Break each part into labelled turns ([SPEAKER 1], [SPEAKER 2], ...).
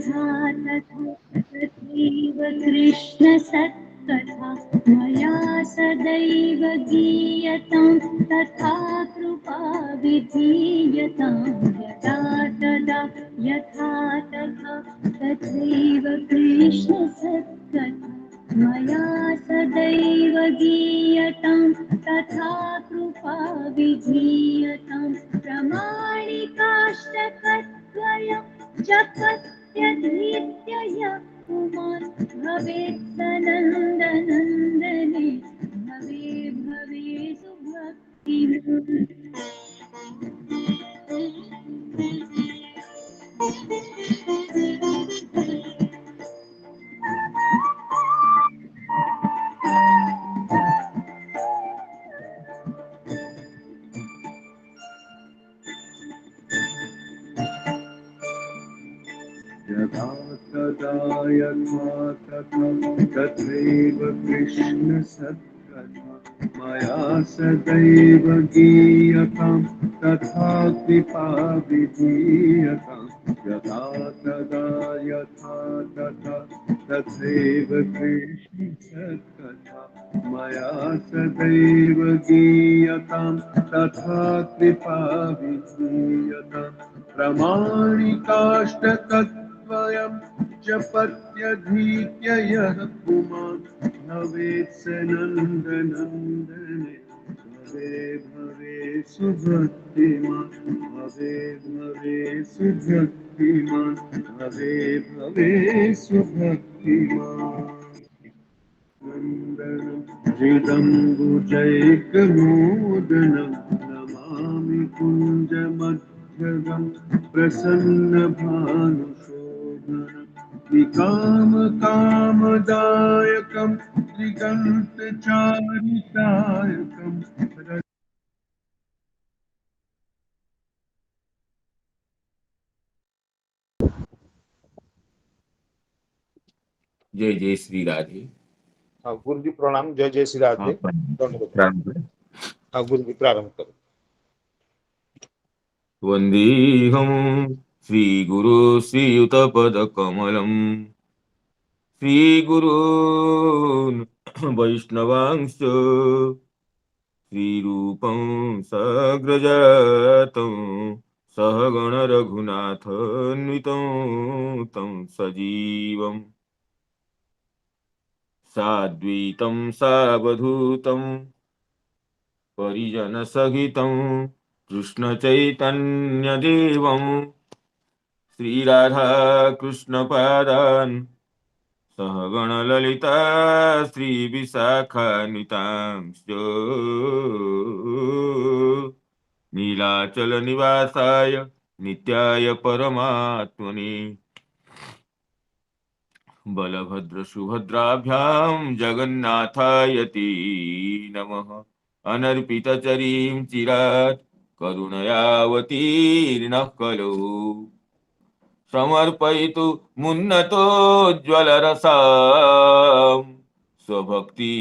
[SPEAKER 1] यथा तथा तथैव कृष्ण सत्कथा मया सदैव गीयतां तथा कृपा विधीयतां यदा तदा यथा तथा तथैव कृष्ण सत्कथा मया सदैव गीयतां तथा कृपा विधीयतां प्रमाणिकाष्टकद्वयं जपत्यधीत्य पुमान् भवेत् सनन्दनन्दने भवे भवे सुभक्तिमान्।
[SPEAKER 2] यथा तदा यथा तथा तथैव कृष्ण सत्कथा मया सदैव गीयतां तथा कृपा विधीयतां यथा तदा यथा तथा तथैव कृष्ण सत्कथा मया सदैव गीयतां तथा कृपा विधीयतां प्रमाणिकाष्टकद्वयं जपत्यधीत्य यः पुमान् भवेत् स नन्दनन्दने भवे भवे सुभक्तिमान् भवे भवे सुभक्तिमान् भवे भवे सुभक्तिमान् नन्दनं हृदम्बुजैकमोदनं नमामि कुञ्जमध्यगं प्रसन्नभानुशोभनं विकामकामदायकं दिगन्तचारितायकं
[SPEAKER 3] जय जय श्री राधे।
[SPEAKER 4] हाँ गुरु जी प्रणाम। जय जय श्री राधे। हाँ गुरु जी प्रारंभ करो।
[SPEAKER 3] वंदेहं श्री गुरु श्रीयुतपदकमलं श्रीगुरून् वैष्णवांश्च श्रीरूपं सग्रजातं सहगण रघुनाथान्वितं तं सजीवं साद्वैतं सावधूतं परिजनसहितं कृष्णचैतन्यदेवं श्रीराधा कृष्णपादान् सहगणललिता श्रीविशाखान्वितांश्च नीलाचलनिवासाय नित्याय परमात्मने बलभद्रसुभद्राभ्यां जगन्नाथायति नमः। अनर्पितचरीं चिरात् करुणयावतीर्णः खलु समर्पयितु मुन्नतो ज्वलरसां स्वभक्ति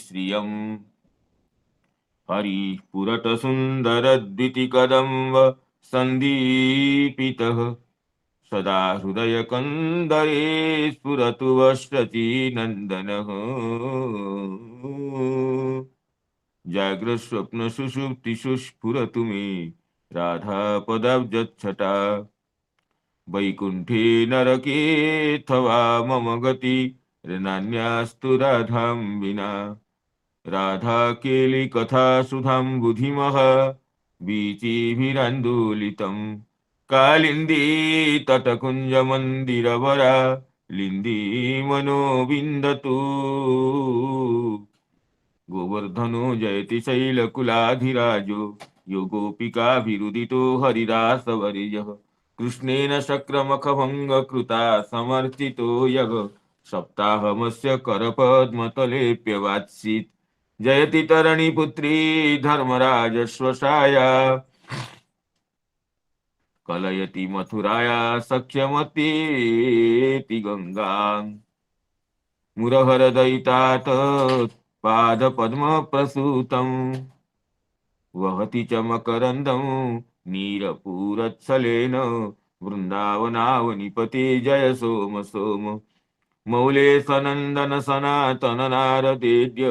[SPEAKER 3] श्रियम् हरिः पुरतसुन्दरद्वितिकदम्ब सन्दीपितः सदा हृदयकन्दरे स्फुरतु वश्रचीनन्दनः जाग्रत्स्वप्नसुषुप्तिषु स्फुरतु मे राधापदाब्जच्छटा वैकुण्ठे नरकेऽथवा मम गतिर्नान्यास्तु राधां विना राधाकेलिकथा सुधां बुधिमः बीचिभिरान्दोलितं कालिन्दी तटकुञ्जमन्दिरवरा लिन्दी मनोविन्दतु गोवर्धनो जयति शैलकुलाधिराजो यो गोपिकाभिरुदितो हरिदासवर्यः कृष्णेन शक्रमखभङ्गकृता समर्चितो यः सप्ताहमस्य करपद्मतलेऽप्यवात्सीत् जयति तरणीपुत्री धर्मराजश्वसाया कलयति मथुराया सख्यमतीति गङ्गाम् मुरहरदयितात पादपद्मप्रसूतं वहति च मकरन्दं नीरपूरत्सलेन वृंदावनावनिपते जय सोम सोम। मौले सनंदन सनातन नारदेद्य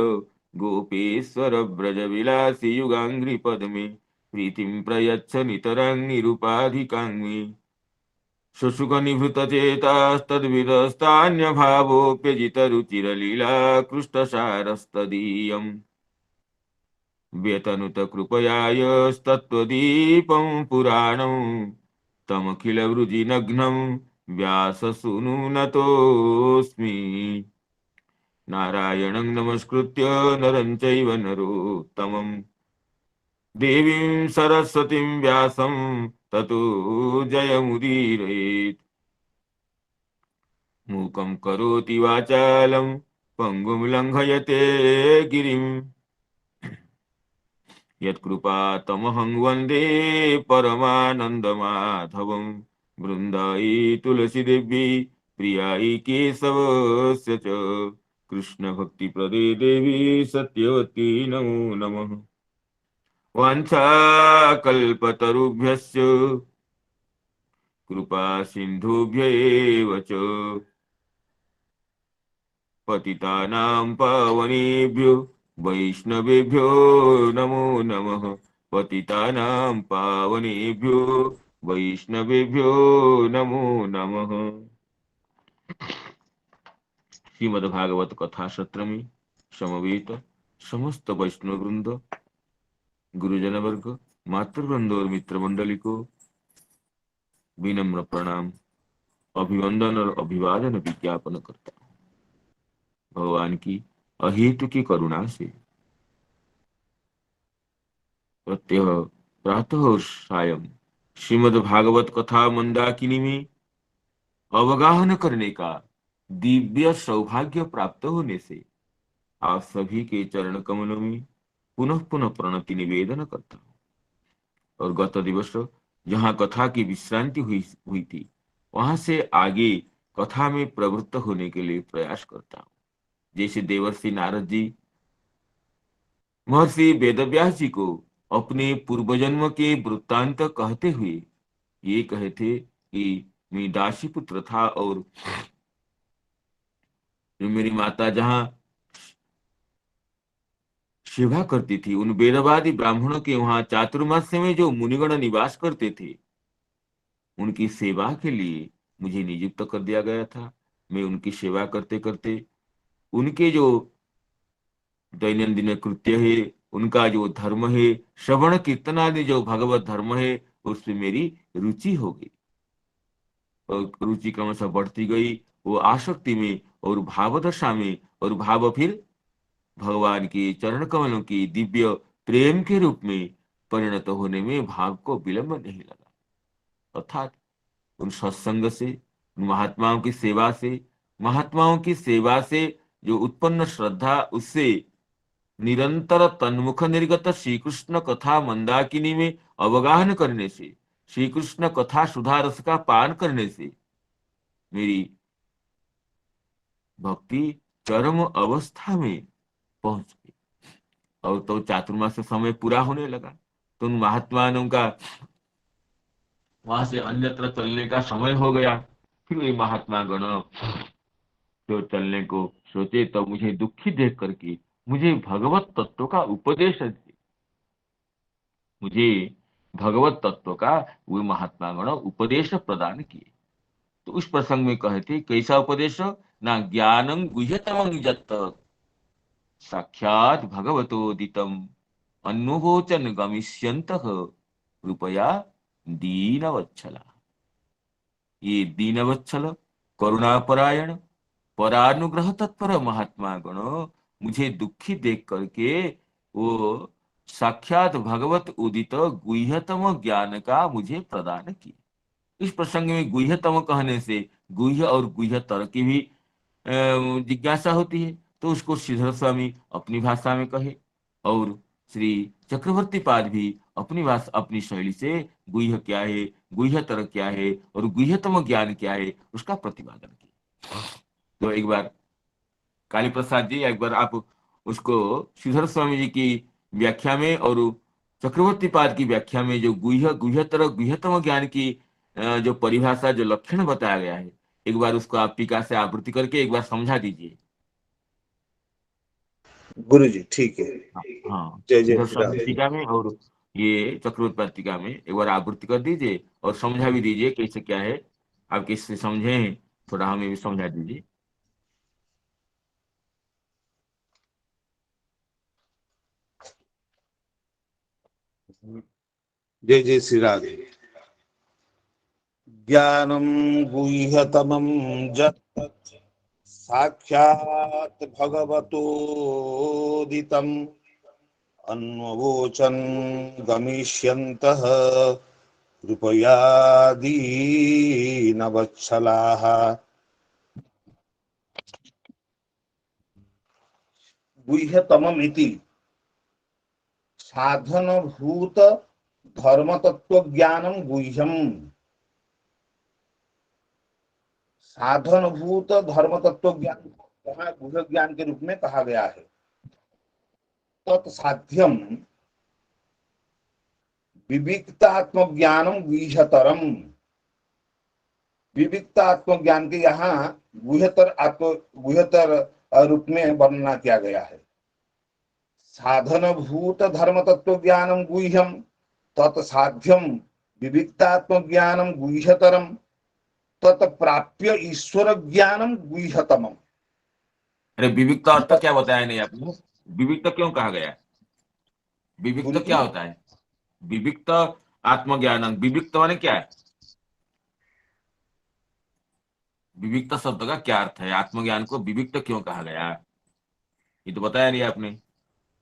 [SPEAKER 3] गोपेश्वर ब्रज विलासी युगांग्रि पद्मे प्रीतिं प्रयच्छ नितरां निरुपाधिकां मे। शुशुक निभृत चेतास्तद्विदस्तान्य भावोप्यजित रुचिरलीला कृष्णसारस्तदीयम् व्यतनुत कृपयायस्तत्त्वदीपं पुराणं तमखिलवृजिनग्नं व्याससूनुनतोऽस्मि। नारायणं नमस्कृत्य नरं चैव नरोत्तमं देवीं सरस्वतीं व्यासं ततो जयमुदीरयेत्। मूकं करोति वाचालं पङ्गुं लङ्घयते गिरिं यत्कृपातमहं वन्दे परमानन्दमाधवं। वृन्दायै तुलसीदेवी प्रियायै केशवस्य च कृष्णभक्तिप्रदे देवी सत्यवती नमो नमः। वाञ्छाकल्पतरुभ्यश्च कृपा सिन्धुभ्य एव च पतितानां पावनेभ्यो वैष्णवेभ्यो नमो नमः। पतितानां पावनेभ्यो वैष्णवेभ्यो नमो नमः। श्रीमद्भागवत कथा सत्र में समवेत समस्त वैष्णव वृंद, गुरुजन वर्ग, मातृवृंद और मित्र मंडली को विनम्र प्रणाम, अभिवंदन और अभिवादन विज्ञापन करता हूं। भगवान की अहेतु की करुणा से प्रत्यह प्रातः और सायं श्रीमद् भागवत कथा मंदाकिनी में अवगाहन करने का दिव्य सौभाग्य प्राप्त होने से आप सभी के चरण कमलों में पुनः पुनः प्रणति निवेदन करता हूँ। और गत दिवस जहाँ कथा की विश्रांति हुई थी, वहां से आगे कथा में प्रवृत्त होने के लिए प्रयास करता हूँ। जैसे देवर्षि नारद जी महर्षि वेदव्यास जी को अपने पूर्वजन्म के वृत्तांत कहते हुए ये कहे थे कि मैं दासी पुत्र था और जो मेरी माता जहां सेवा करती थी, उन वेदवादी ब्राह्मणों के वहां चातुर्मास्य में जो मुनिगण निवास करते थे, उनकी सेवा के लिए मुझे नियुक्त कर दिया गया था। मैं उनकी सेवा करते करते उनके जो दैनंदिन कृत्य है, उनका जो धर्म है, श्रवण कीर्तन आदि जो भगवत धर्म है, उसमें मेरी रुचि हो गई और रुचि क्रमशः बढ़ती गई। वो आसक्ति में और भावदशा में, और भाव फिर भगवान के चरण कमलों की दिव्य प्रेम के रूप में परिणत होने में भाव को विलंब नहीं लगा। अर्थात उन सत्संग से, उन महात्माओं की सेवा से, महात्माओं की सेवा से जो उत्पन्न श्रद्धा, उससे निरंतर तन्मुख निर्गत श्री कृष्ण कथा मंदाकिनी में अवगाहन करने से, श्री कृष्ण कथा सुधा रस का पान करने से मेरी भक्ति चरम अवस्था में पहुंच गई। और तो चातुर्मास समय पूरा होने लगा, तो उन महात्माओं का वहां से अन्यत्र चलने का समय हो गया। फिर वे महात्मा गण जो चलने को सोचे, तो मुझे दुखी देख करके मुझे भगवत तत्व का उपदेश दिए। मुझे भगवत तत्व का वे महात्मा गण उपदेश प्रदान किए। तो उस प्रसंग में कहते, कैसा उपदेश? ना ज्ञानं गुह्यतमं यत् साक्षात भगवतोदितम अन्वोचन गमिष्यन्तः कृपया दीनवत्सला। ये दीनवत्सल, करुणापरायण, परानुग्रह तत्पर महात्मा गण मुझे दुखी देख करके वो साक्षात भगवत उदित गुह्यतम ज्ञान का मुझे प्रदान किए। इस प्रसंग में गुह्यतम कहने से गुह्य और गुह्यतर की भी जिज्ञासा होती है, तो उसको श्रीधर स्वामी अपनी भाषा में कहे और श्री चक्रवर्ती पाद भी अपनी भाषा, अपनी शैली से गुह्य क्या है, गुह्यतर क्या है और गुह्यतम ज्ञान क्या है, उसका प्रतिपादन किया। तो एक बार काली प्रसाद जी, एक बार आप उसको श्रीधर स्वामी जी की व्याख्या में और चक्रवर्ती पाद की व्याख्या में जो गुह्य, गुह्यतर, गुह्यतम ज्ञान की जो परिभाषा, जो लक्षण बताया गया है, एक बार उसको आप टीका से आवृत्ति करके एक बार समझा दीजिए।
[SPEAKER 4] गुरु जी ठीक है।
[SPEAKER 3] हाँ,
[SPEAKER 4] जय जय
[SPEAKER 3] इधर
[SPEAKER 4] श्री राम।
[SPEAKER 3] शब्द टीका में और ये चक्रवर्ती टीका में एक बार आवृत्ति कर दीजिए और समझा भी दीजिए कैसे क्या है। आप किससे समझे हैं, थोड़ा हमें भी समझा दीजिए।
[SPEAKER 4] जय जय श्री राधे। ज्ञानम गुह्यतमं यत् साक्षात् भगवतोदितम् अन्वोचन् गमिष्यन्तः कृपया दीनवत्सलाः। गुह्यतमम् इति साधनभूत धर्मतत्त्वज्ञानं गुह्यम्। साधनभूत धर्म तत्व ज्ञान यहाँ गुह्य ज्ञान के रूप में कहा गया है। तत्साध्यम विविक्तात्म ज्ञानम गुह्यतरम। विविक्तात्म ज्ञान के यहाँ गुह्यतर रूप में वर्णना किया गया है। साधनभूत धर्म तत्व ज्ञानम गुह्यम तत्साध्यम विविक्तात्म ज्ञानम गुह्यतरम तत्प्राप्य ईश्वर ज्ञानम गुह्यतमम।
[SPEAKER 3] अरे विविक्त अर्थ क्या बताया नहीं आपने? विविक्त क्यों कहा गया? विविक्त क्या होता है? विविक्त आत्मज्ञान, विविक्त माने क्या है? विविक्त शब्द का क्या अर्थ है? आत्मज्ञान को विविक्त क्यों कहा गया, ये तो बताया नहीं आपने।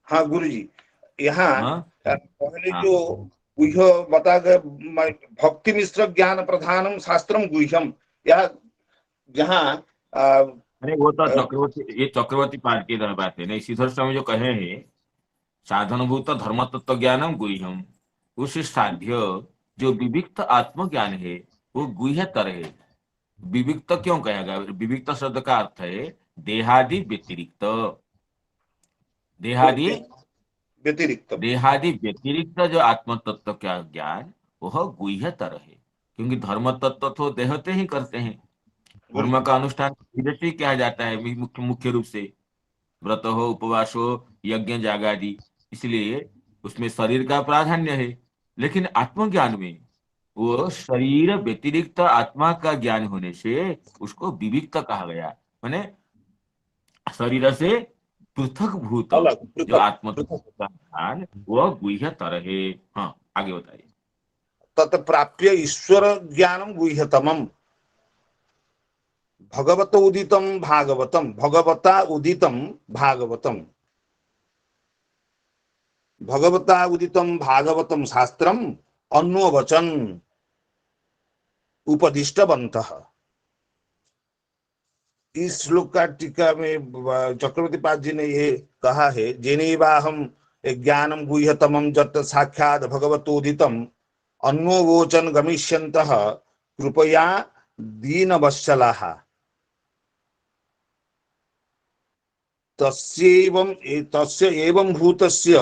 [SPEAKER 4] हाँ गुरु जी, यहाँ
[SPEAKER 3] हाँ
[SPEAKER 4] पहले
[SPEAKER 3] हाँ
[SPEAKER 4] जो गुह्य बता गए भक्ति मिश्र ज्ञान प्रधानम शास्त्रम गुह्यम, यह जहाँ
[SPEAKER 3] अरे वो तो चक्रवर्ती, ये चक्रवर्ती पाठ की तरह बात है नहीं। श्रीधर स्वामी जो कहे हैं साधनभूत धर्म तत्व ज्ञानम गुह्यम, उस साध्य जो विविक्त आत्मज्ञान है वो गुह्यतर है। विविक्त क्यों कहा गया? विविक्त शब्द का अर्थ है देहादि व्यतिरिक्त। देहादि
[SPEAKER 4] व्यतिरिक्त
[SPEAKER 3] देहादि व्यतिरिक्त जो आत्म तत्व का ज्ञान वह गुह्यतर है, क्योंकि धर्म तत्व तो देहते ही करते हैं। धर्म का अनुष्ठान विदेश ही किया जाता है मुख्य रूप से, व्रत हो, उपवास हो, यज्ञ जागादि, इसलिए उसमें शरीर का प्राधान्य है। लेकिन आत्मज्ञान में वो शरीर व्यतिरिक्त आत्मा का ज्ञान होने से उसको विविक्त कहा गया। माने शरीर से पृथक भूत
[SPEAKER 4] अलग
[SPEAKER 3] जो
[SPEAKER 4] पृथक
[SPEAKER 3] आत्म तत्व का ज्ञान वह गुह्यतर है। हाँ आगे बताइए।
[SPEAKER 4] तत्प्राप्य ईश्वर ज्ञानम गुह्यतमम भगवत उदितम भागवतम। भगवता उदितम भागवतम। भगवता उदितम भागवतम शास्त्रम अन्ववचन उपदिष्टवन्तः। इस श्लोक का टीका में चक्रवर्ती पाद जी ने ये कहा है, जेनेवाहम ज्ञानम गुह्यतमं जत साक्षात् भगवतोदितम अन्वोचन गमिष्यन्तः कृपया दीनवत्सलाः। तस्य एवं भूतस्य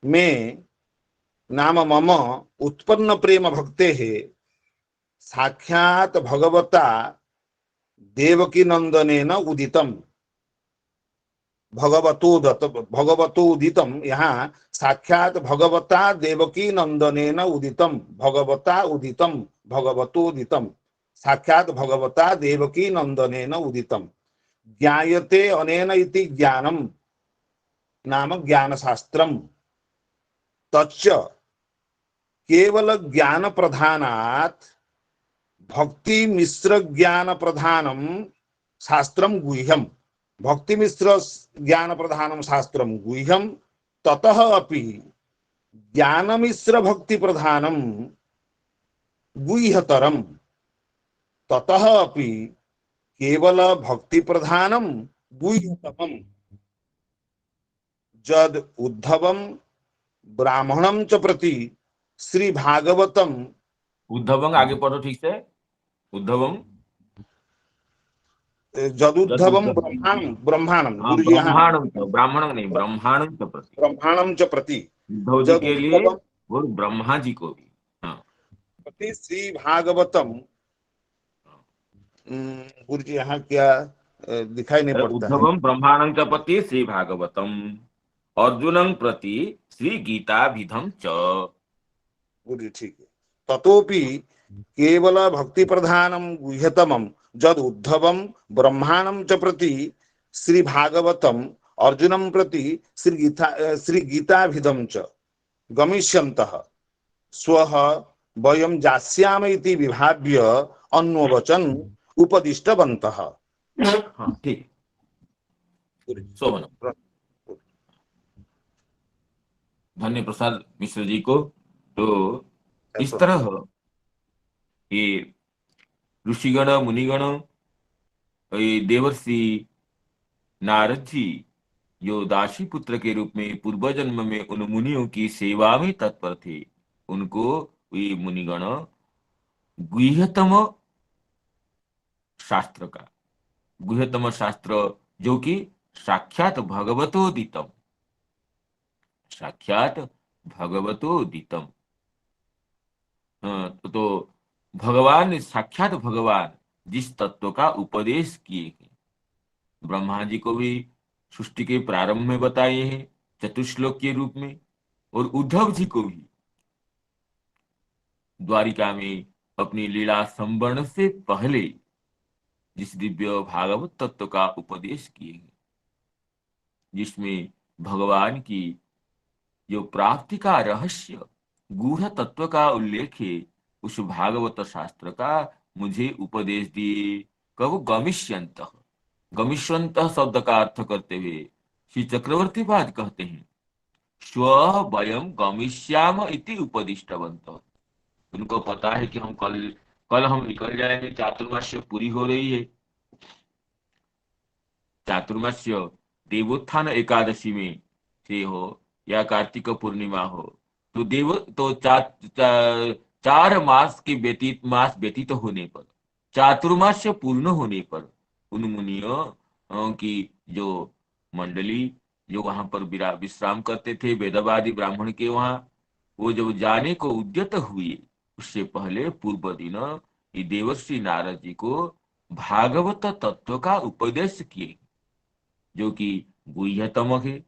[SPEAKER 4] में नाम मम उत्पन्न प्रेम भक्ते साक्षात् भगवता देवकी नंदनेन उदितम। भगवतोदितम यहाँ साक्षात् भगवता देवकी नंदनेन उदितम। भगवता उदितम भगवतोदितम साक्षात् भगवता देवकी नंदनेन उदितम। ज्ञायते अनेन इति ज्ञानम नाम ज्ञान शास्त्रम। तच्च केवल ज्ञान प्रधानात् भक्ति मिश्र ज्ञान प्रधानम शास्त्रम गुह्यम। भक्ति मिश्र ज्ञान प्रधानम शास्त्रम गुह्यम ततः अपि ज्ञान मिश्र भक्ति प्रधानम गुह्यतरम। ततः अपि केवल भक्ति प्रधानम गुह्यतमम जद उद्धवम ब्राह्मणम च प्रति श्री भागवतम।
[SPEAKER 3] उद्धवं आगे पढ़ो ठीक से। उद्धवं
[SPEAKER 4] जदुद्धवम ब्रह्मांडम ब्रह्मांडम।
[SPEAKER 3] हाँ
[SPEAKER 4] गुरु जी यहाँ
[SPEAKER 3] ब्रह्मांडं च, ब्राह्मणं नहीं ब्रह्मांडं च प्रति।
[SPEAKER 4] ब्रह्मांडम च प्रति
[SPEAKER 3] उद्धव जी के लिए
[SPEAKER 4] जदुद्धवम
[SPEAKER 3] और ब्रह्मा जी को भी। हाँ
[SPEAKER 4] प्रति श्री भागवतम। गुरु जी यहाँ क्या दिखाई नहीं पड़ता है।
[SPEAKER 3] उद्धवम ब्रह्माणं च प्रति श्री भागवतम अर्जुनं प्रति श्री गीताभिधम च।
[SPEAKER 4] गुरु जी ठीक है। ततोपि केवल भक्ति प्रधानम गुह्यतमम जद उद्धवम ब्रह्माणम च प्रति श्री भागवतम अर्जुनम प्रति श्री गीताभिधम च गमिष्यन्तः स्वः वयं जास्याम इति विभाव्य अन्ववचन उपदिष्टवन्तः।
[SPEAKER 3] हाँ ठीक। सोमन धन्य प्रसाद मिश्र जी को। तो इस तरह ये ऋषिगण मुनिगण ये देवर्षि नारद जी जो दासी पुत्र के रूप में पूर्व जन्म में उन मुनियों की सेवा में तत्पर थे, उनको ये मुनिगण गुह्यतम शास्त्र का, गुह्यतम शास्त्र जो कि साक्षात भगवतोदितम, साक्षात भगवतोदितम, तो भगवान साक्षात भगवान जिस तत्व का उपदेश किए हैं, ब्रह्मा जी को भी सृष्टि के प्रारंभ में बताए हैं चतुश्लोक के रूप में, और उद्धव जी को भी द्वारिका में अपनी लीला संवरण से पहले जिस दिव्य भागवत तत्व का उपदेश किए हैं, जिसमें भगवान की जो प्राप्ति का रहस्य गूढ़ तत्व का उल्लेख है, उस भागवत शास्त्र का मुझे उपदेश दिए। कब गमिष्यंत, गमिष्यंत शब्द का अर्थ करते हुए श्री चक्रवर्ती पाद कहते हैं स्व वयम गमिष्याम इति उपदिष्टवंत। उनको पता है कि हम कल हम निकल जाएंगे, चातुर्मास्य पूरी हो रही है। चातुर्मास्य देवोत्थान एकादशी में से हो या कार्तिक पूर्णिमा हो, तो चार मास के मास व्यतीत होने पर, चातुर्मास्य पूर्ण होने पर उन मुनियों की जो मंडली जो वहां पर विश्राम करते थे वेदवादी ब्राह्मण के वहां, वो जब जाने को उद्यत हुए, उससे पहले पूर्व दिन ये देवर्षि नारद जी को भागवत तत्व का उपदेश किए, जो कि गुह्यतम है,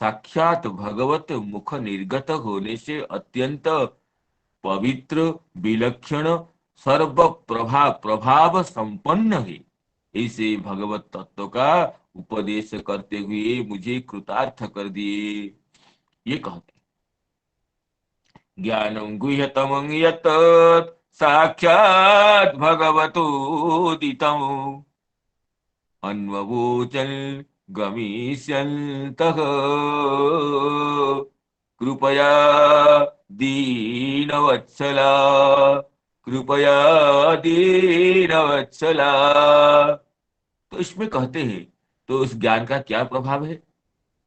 [SPEAKER 3] साक्षात भगवत मुख निर्गत होने से अत्यंत पवित्र विलक्षण सर्व प्रभाव संपन्न है। ऐसे भगवत तत्व का उपदेश करते हुए मुझे कृतार्थ कर दिए। ये कहते ज्ञानम गुह्यतमं यत् साक्षात् भगवतोदितम् अन्ववोचन गमिष्यन्तः कृपया दीनवत्सला, कृपया दीनवत्सला। तो इसमें कहते हैं तो उस ज्ञान का क्या प्रभाव है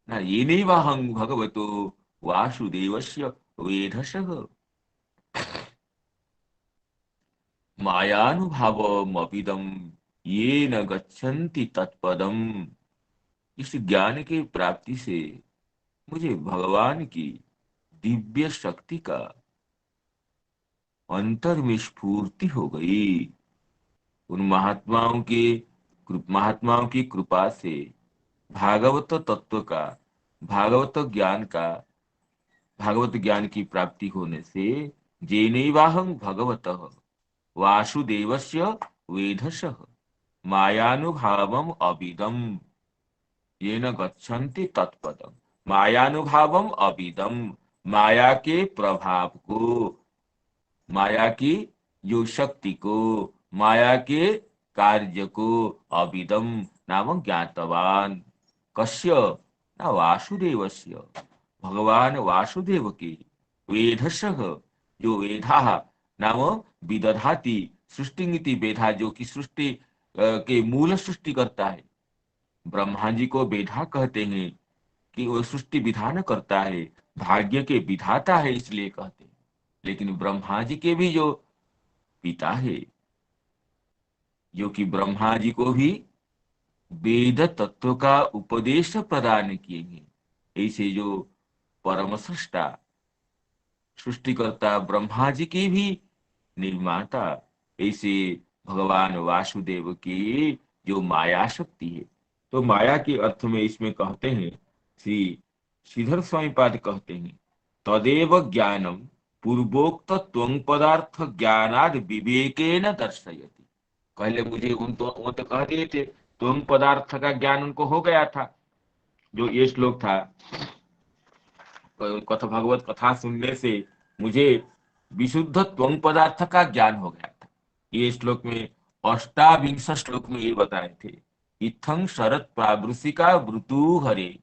[SPEAKER 3] ना, ये नहीं वाहं भगवतो वासुदेवस्य वेधसः मायानुभावमपिदं ये न गच्छन्ति तत्पदम। इस ज्ञान की प्राप्ति से मुझे भगवान की दिव्य शक्ति का अंतर में स्फूर्ति हो गई। उन महात्माओं की कृपा से भागवत तत्व का, भागवत ज्ञान की प्राप्ति होने से जेनैवाहं भगवतः वासुदेवस्य वेधसः मायानुभावम अभिदम येन गच्छन्ति तत्पदम। मायानुभावम अभिदम, माया के प्रभाव को, माया की जो शक्ति को, माया के कार्य को अभिदम नाम ज्ञातवान। कस्य न वासुदेवस्य, भगवान वासुदेव के वेधसः जो वेधा नाम विदधाति सृष्टि वेधा, जो कि सृष्टि के मूल सृष्टि करता है। ब्रह्मा जी को वेधा कहते हैं कि वो सृष्टि विधान करता है, भाग्य के विधाता है इसलिए कहते हैं। लेकिन ब्रह्मा जी के भी जो पिता है, जो कि ब्रह्मा जी को भी वेद तत्व का उपदेश प्रदान किए हैं, ऐसे जो परम सृष्टा सृष्टिकर्ता ब्रह्मा जी के भी निर्माता, ऐसे भगवान वासुदेव की जो माया शक्ति है। तो माया के अर्थ में इसमें कहते हैं, श्री श्रीधर स्वामी पाद कहते हैं, तदेव ज्ञानम पूर्वोक्त त्वं पदार्थ ज्ञानाद विवेकेन दर्शयति। पहले मुझे वो तो कह दिए थे, त्वं पदार्थ का ज्ञान उनको हो गया था। जो ये श्लोक था, कथा भगवत कथा सुनने से मुझे विशुद्ध त्वं पदार्थ का ज्ञान हो गया था। ये श्लोक में अष्टाविंश श्लोक में ये बताए थे, इत्थं शरत प्रावृषिका वृतु हरे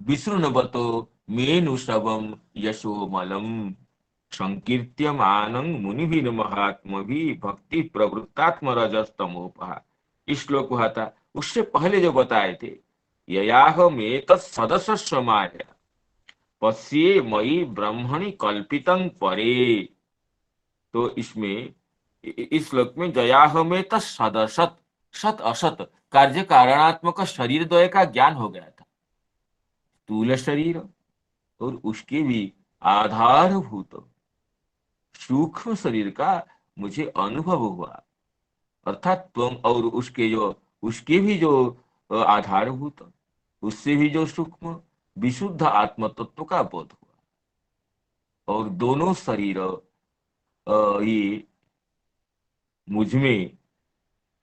[SPEAKER 3] विसृणवतो मेनुषवम यशोमलम संकीर्त्यमानं मुनिभिर महात्मभिः भक्ति प्रवृत्तात्म रजस्तमोपहा। इस श्लोक हुआ था। उससे पहले जो बताए थे, ययाहमेत सदस्य माया पश्ये मयि ब्रह्मणि कल्पितं परे। तो इसमें इस श्लोक में जयाहमेत सदसत, सत असत कार्य कारणात्मक शरीर द्वय का ज्ञान हो गया था। स्थूल शरीर और उसके भी आधारभूत सूक्ष्म शरीर का मुझे अनुभव हुआ, अर्थात तुम और उसके भी जो आधारभूत, उससे भी जो सूक्ष्म विशुद्ध आत्म तत्व का बोध हुआ। और दोनों शरीर ये मुझमें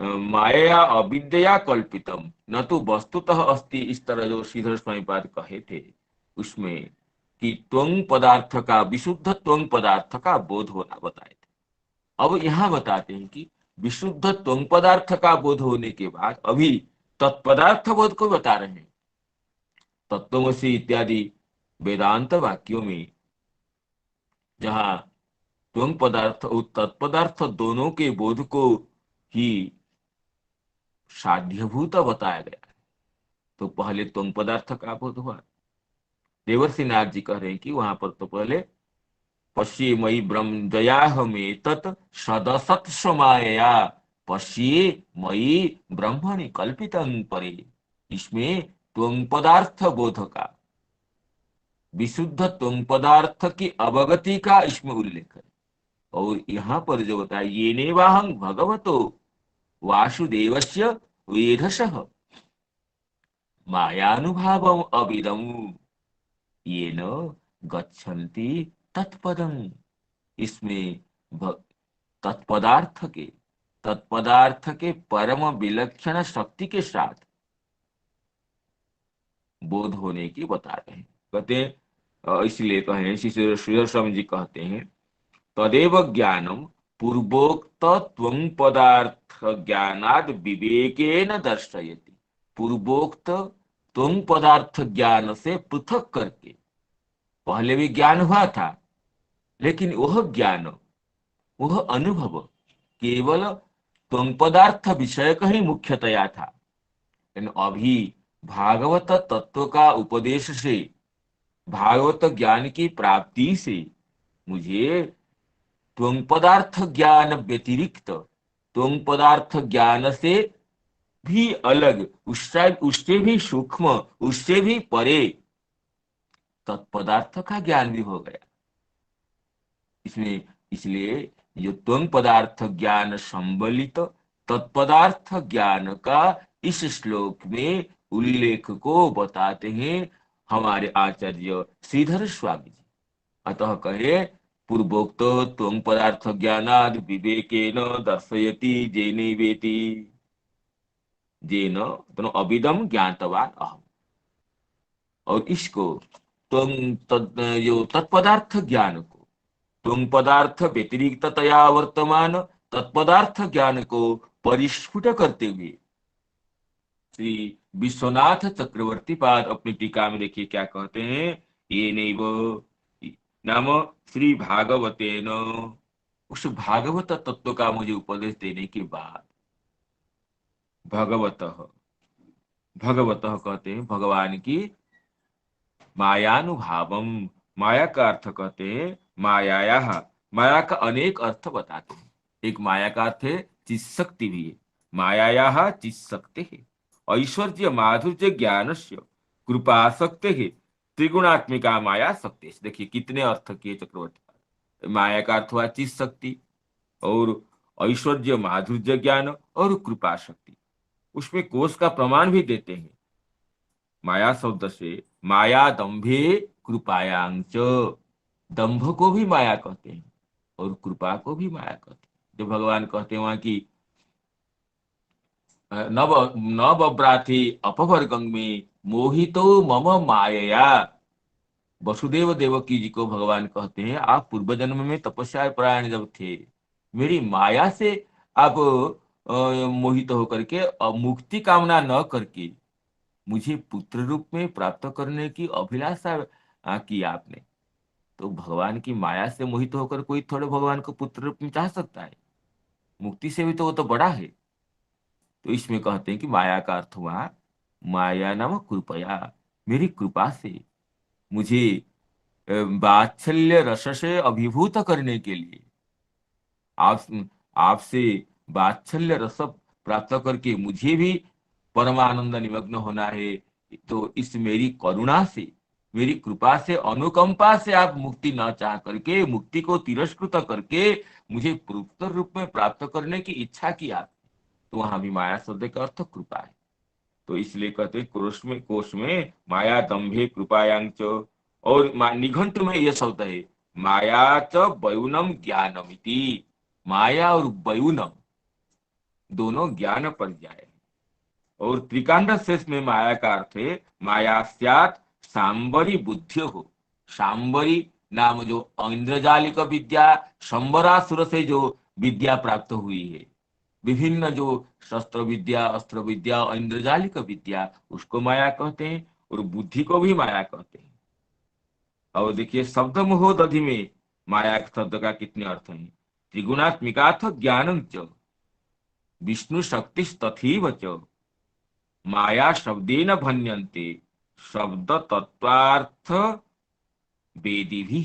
[SPEAKER 3] माया अविद्या कल्पितम न तो वस्तुतः अस्ति, इस तरह जो श्रीधर स्वामीपाद कहे थे उसमें कि त्वं पदार्थ का, विशुद्ध त्वं पदार्थ का बोध होना बताए थे। अब यहाँ बताते हैं कि विशुद्ध त्वं पदार्थ का बोध होने के बाद अभी तत्पदार्थ बोध को बता रहे हैं। तत्वमसि इत्यादि वेदांत वाक्यों में जहाँ त्वं पदार्थ और तत्पदार्थ दोनों के बोध को ही साध्यभूत बताया गया है। तो पहले त्वं पदार्थ का बोध हुआ। देवर्षि नाथ जी कह रहे हैं कि वहां पर तो पहले पश्ये मयि ब्रह्म दयाहमे तत् सदसत समाया पश्ये मयि ब्रह्मणि कल्पितं परे। इसमें त्वं पदार्थ बोध का, विशुद्ध त्वं पदार्थ की अवगति का इसमें उल्लेख है। और यहाँ पर जो बताया, ये नेवाहं भगवतो वासुदेवस्य वेधसः मायानुभावम् अविदम् येन गच्छन्ति तत्पदम्। इसमें तत्पदार्थ के परम विलक्षण शक्ति के साथ बोध होने की बता रहे हैं। कहते हैं, इसलिए कहें श्री स्वामी जी कहते हैं, तदेव ज्ञानम पूर्वोक्त त्वं पदार्थ ज्ञानाद विवेकेन दर्शयति। पूर्वोक्त त्वं पदार्थ ज्ञान से पृथक करके, पहले भी ज्ञान हुआ था लेकिन वह ज्ञान, वह अनुभव केवल त्वं पदार्थ विषय का ही मुख्यतया था। लेकिन अभी भागवत तत्व का उपदेश से, भागवत ज्ञान की प्राप्ति से मुझे त्वं पदार्थ ज्ञान व्यतिरिक्त, त्वं पदार्थ ज्ञान से भी अलग, उससे भी सूक्ष्म, उससे भी परे तत्पदार्थ का ज्ञान भी हो गया। इसमें इसलिए जो त्वं पदार्थ ज्ञान संबलित तत्पदार्थ ज्ञान का इस श्लोक में उल्लेख को बताते हैं हमारे आचार्य श्रीधर स्वामी जी। अतः कहे, पूर्वोक्त त्वं पदार्थ ज्ञानाद विवेकेन दर्शयति जेनैवेति, जेन तो अविदम ज्ञातवान अहम। और इसको जो तत्पदार्थ ज्ञान को, त्वं पदार्थ व्यतिरिक्ततया वर्तमान तत्पदार्थ ज्ञान को परिस्फुट करते हुए श्री विश्वनाथ चक्रवर्ती पाद अपनी टीका में देखिए क्या कहते हैं, ये नैव नाम श्री भागवतेन, उस भागवत तत्व का मुझे उपदेश देने के बाद, भगवतः कहते हैं भगवान की मायानुभावम, माया का अर्थ कहते हैं माया, माया का अनेक अर्थ बताते हैं। एक माया का अर्थ है चित्शक्ति भी है, माया चित्शक्ति है, ऐश्वर्य माधुर्य ज्ञानस्य कृपाशक्ति है, त्रिगुणात्मिका माया शक्ति। देखिए कितने अर्थ किए चक्रवर्ती। माया का अर्थ हुआ चित्शक्ति, और ऐश्वर्य माधुर्य ज्ञान और कृपा शक्ति, उसमें कोष का प्रमाण भी देते हैं। माया शब्द से माया दंभे कृपायांच, दंभ को भी माया कहते हैं और कृपा को भी माया कहते हैं। जो भगवान कहते हैं वहां की नव नवव्राथि अपवर्गं में मोहितो मम मायया, वसुदेव देवकी जी को भगवान कहते हैं आप पूर्व जन्म में तपस्या परायण जब थे, मेरी माया से आप मोहित होकर के मुक्ति कामना न करके मुझे पुत्र रूप में प्राप्त करने की अभिलाषा की आपने। तो भगवान की माया से मोहित होकर कोई थोड़े भगवान को पुत्र रूप में चाह सकता है? मुक्ति से भी तो वो तो बड़ा है। तो इसमें कहते हैं कि माया का अर्थ हुआ माया नाम कृपया, मेरी कृपा से मुझे वात्सल्य रस से अभिभूत करने के लिए, आप आपसे वात्सल्य रस प्राप्त करके मुझे भी परमानंद निमग्न होना है। तो इस मेरी करुणा से, मेरी कृपा से, अनुकंपा से आप मुक्ति न चाह करके, मुक्ति को तिरस्कृत करके मुझे पुत्र रूप में प्राप्त करने की इच्छा की आप। तो वहां भी माया शब्द का अर्थ कृपा है। तो इसलिए कहते हैं कोश में माया दंभे कृपायांच, और निघंटु में यह शब्द है माया च वयुनम ज्ञानमिति, माया और वयुनम दोनों ज्ञान पर्याय है। और त्रिकांड शेष में माया का अर्थ है माया स्यात् सांबरी बुद्धि हो। सांबरी नाम जो इंद्रजालिक विद्या, शंबरासुर से जो विद्या प्राप्त हुई है, विभिन्न जो शस्त्र विद्या, अस्त्र विद्या, इंद्रजालिक विद्या, उसको माया कहते हैं। और बुद्धि को भी माया कहते हैं। और देखिए शब्द मोह दधि में माया शब्द का कितने अर्थ हैं। त्रिगुणात्मिकाथ ज्ञानं च विष्णु शक्ति तथैव च माया शब्देन भन्यन्ते शब्द तत्वार्थ वेदी भी।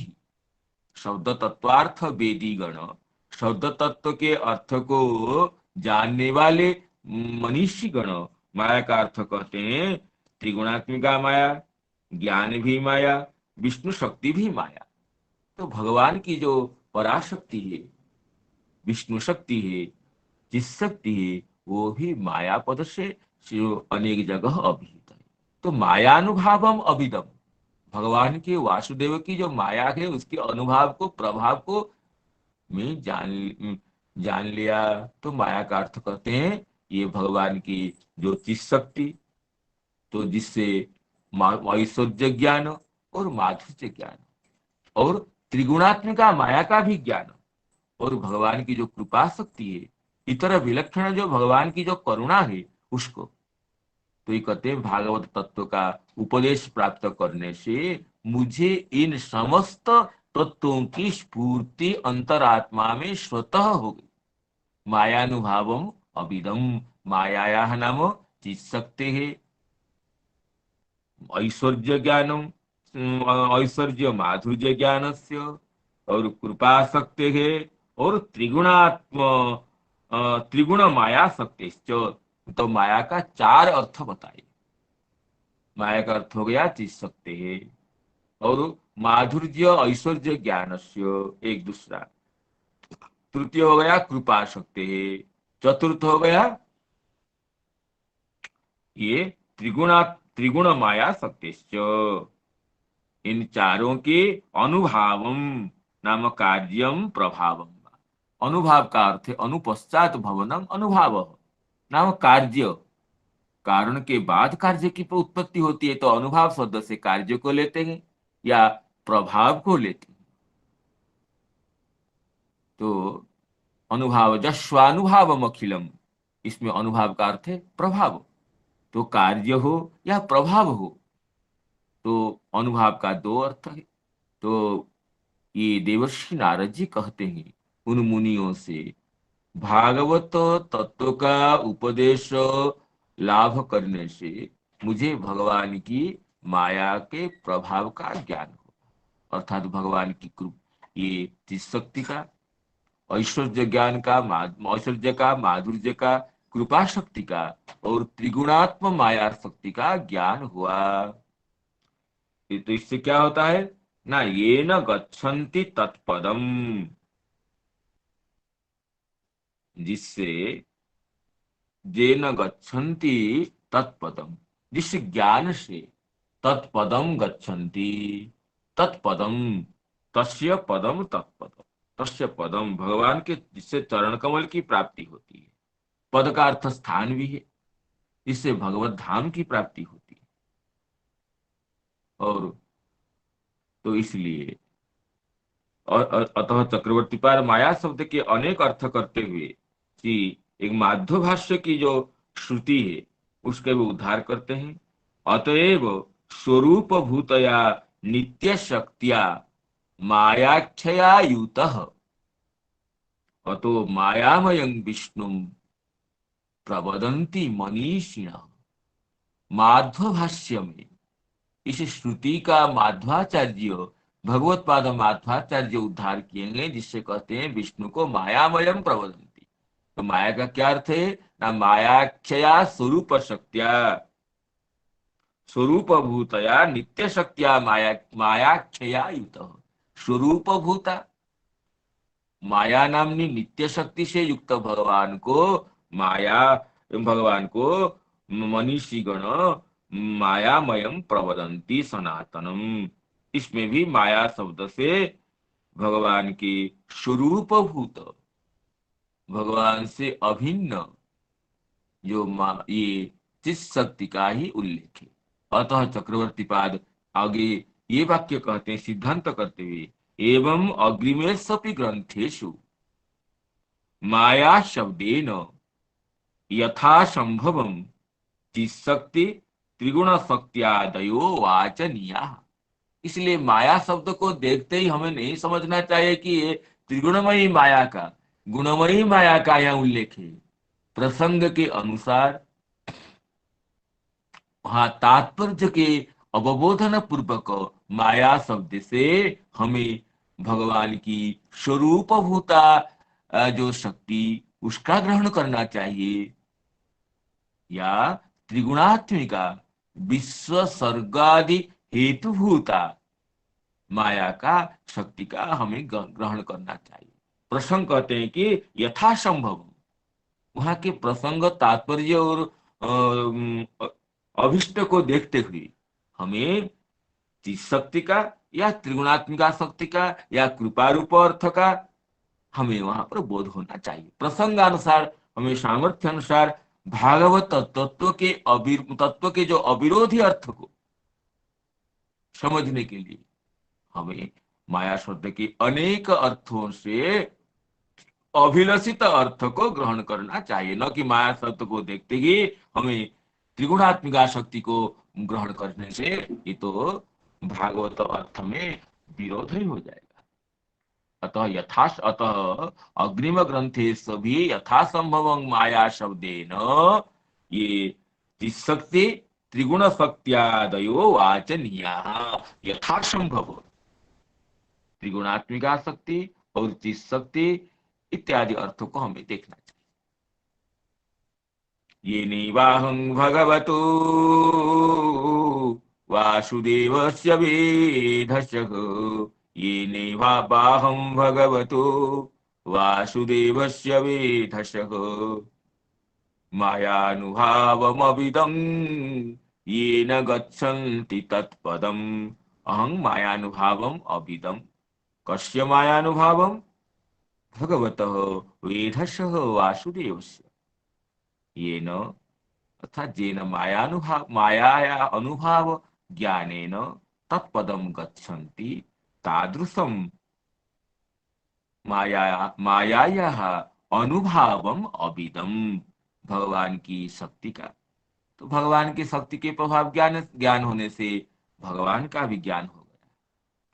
[SPEAKER 3] शब्द तत्वार्थ वेदी गण, शब्द तत्व के अर्थ को जानने वाले मनीषी गण माया का अर्थ कहते हैं त्रिगुणात्मिका माया, ज्ञान भी माया, विष्णु शक्ति भी माया। तो भगवान की जो पराशक्ति है, विष्णु शक्ति है, जिस शक्ति है, वो भी माया पद से अनेक जगह अभिहित है। तो मायानुभावम अभिदम, भगवान के वासुदेव की जो माया है उसके अनुभाव को, प्रभाव को मैं जान लिया। तो माया का अर्थ कहते हैं ये भगवान की जो चित शक्ति, तो जिससे ऐश्वर्य ज्ञान और माधुर्य ज्ञान और त्रिगुणात्मिका माया का भी ज्ञान और भगवान की जो कृपा शक्ति है, इतर विलक्षण जो भगवान की जो करुणा है उसको। तो ये कहते हैं भागवत तत्व का उपदेश प्राप्त करने से मुझे इन समस्त तत्वों की स्फूर्ति अंतरात्मा में स्वतः हो गई। मायानुभावम अभिदम, मायाया नाम चित्शक्ति है, ऐश्वर्य ज्ञानम, ऐश्वर्य माधुर्य ज्ञान से और कृपा शक्ति है और त्रिगुण माया शक्ति। तो माया का चार अर्थ बताइए। माया का अर्थ हो गया चित शक्ति है और माधुर्य ऐश्वर्य ज्ञान से एक दूसरा, तृतीय हो गया कृपा शक्ति है, चतुर्थ हो गया ये त्रिगुण माया शक्ति। इन चारों के अनुभावम नाम कार्यम प्रभावम। अनुभाव का अर्थ है अनुपश्चात भवनम अनुभाव नाम कार्य, कारण के बाद कार्य की उत्पत्ति होती है। तो अनुभाव शब्द से कार्य को लेते हैं या प्रभाव को लेते हैं। तो अनुभाव जस्वानुभावम अखिलम, इसमें अनुभाव का अर्थ है प्रभाव। तो कार्य हो या प्रभाव हो, तो अनुभाव का दो अर्थ है। तो ये देवर्षि नारद जी कहते हैं उन मुनियों से भागवत तत्व का उपदेश लाभ करने से मुझे भगवान की माया के प्रभाव का ज्ञान हो, अर्थात भगवान की ये चित शक्ति का, ऐश्वर्य ज्ञान का, ऐश्वर्य का, माधुर्य का, कृपा शक्ति का और त्रिगुणात्म माया शक्ति का ज्ञान हुआ। तो इससे क्या होता है ना, ये न गच्छन्ति तत्पदम, जिससे जेन गच्छन्ति तत्पदम, जिस ज्ञान से तत्पदम गच्छन्ति, तत्पदम, तस्य पदम तत्पदम, तस्य पदम, भगवान के जिससे चरण कमल की प्राप्ति होती है। पद का अर्थ स्थान भी है, इससे भगवत धाम की प्राप्ति होती है। और तो इसलिए और अतः चक्रवर्ती पार माया शब्द के अनेक अर्थ करते हुए कि एक माध्व भाष्य की जो श्रुति है उसके भी उद्धार करते हैं। अतएव स्वरूप भूतया नित्य शक्तिया मायाख्यया युतः अतो मायामयं विष्णुं प्रवदन्ति मनीषिणः। माध्व भाष्य में इस श्रुति का माध्वाचार्य, भगवत पाद माध्वाचार्य उद्धार किए हैं, जिससे कहते हैं विष्णु को मायामयम प्रवदंती। तो माया का क्या अर्थ है ना, मायाख्यया स्वरूप शक्तिया, स्वरूप भूतया नित्य शक्तिया मायाख्यया युत। स्वरूप भूता, माया नामनी नित्य शक्ति से युक्त भगवान को मनीषी गण मायामयम प्रवदंती सनातनम। इसमें भी माया शब्द से भगवान के स्वरूप भूत, भगवान से अभिन्न जो ये जिस शक्ति का ही उल्लेख है। अतः चक्रवर्ती पाद आगे ये वाक्य कहते हैं सिद्धांत करते हुए, एवं अग्रिमेषु ग्रंथेषु माया शब्देन यथा संभवम चिशक्ति त्रिगुण शक्त्यादयो वाचनीया। इसलिए माया शब्द को देखते ही हमें नहीं समझना चाहिए कि ये त्रिगुणमयी माया का, गुणमयी माया का यहाँ उल्लेख है। प्रसंग के अनुसार वहां तात्पर्य के अवबोधन पूर्वक माया शब्द से हमें भगवान की स्वरूप भूता जो शक्ति उसका ग्रहण करना चाहिए, या त्रिगुणात्मिका विश्व सर्गादि हेतुभूता माया का शक्ति का हमें ग्रहण करना चाहिए। प्रसंग कहते हैं कि यथासंभव, वहां के प्रसंग तात्पर्य और अभिष्ट को देखते हुए हमें जिस शक्ति का या त्रिगुणात्मिका शक्ति का या कृपा रूप अर्थ का हमें वहां पर बोध होना चाहिए। प्रसंगानुसार हमें सामर्थ्य अनुसार भागवत तत्व के जो अविरोधी अर्थ को समझने के लिए हमें माया शब्द के अनेक अर्थों से अभिलषित अर्थ को ग्रहण करना चाहिए, न कि माया शब्द को देखते ही हमें त्रिगुणात्मिका शक्ति को ग्रहण करने से ये तो भागवत अर्थ में विरोध ही हो जाएगा। अतः अग्रिम ग्रंथे सभी यथासंभव माया शब्देन ये शक्ति त्रिगुण शक्त्यादयो वाचनीया। यथासंभव त्रिगुणात्मिका शक्ति और जिस शक्ति इत्यादि अर्थों को हमें देखना चाहिए। ये नैवाहं भगवतो वासुदेवस्य वेधसः, ये नैवाहं भगवतो वासुदेवस्य वेधसः, मायानुभावमविदं येन गच्छन्ति तत्पदम्। अहं मायानुभावम् अविदम्। कस्य मायानुभावम्? भगवतः वेधसः वासुदेवस्य। येन अर्थात जेन माया अनुभाव ज्ञानेन तत्पदं गच्छन्ति तादृशं मायायाः अनुभावम् अविदम्। भगवान की शक्ति का, तो भगवान की शक्ति के प्रभाव ज्ञान होने से भगवान का भी ज्ञान हो गया,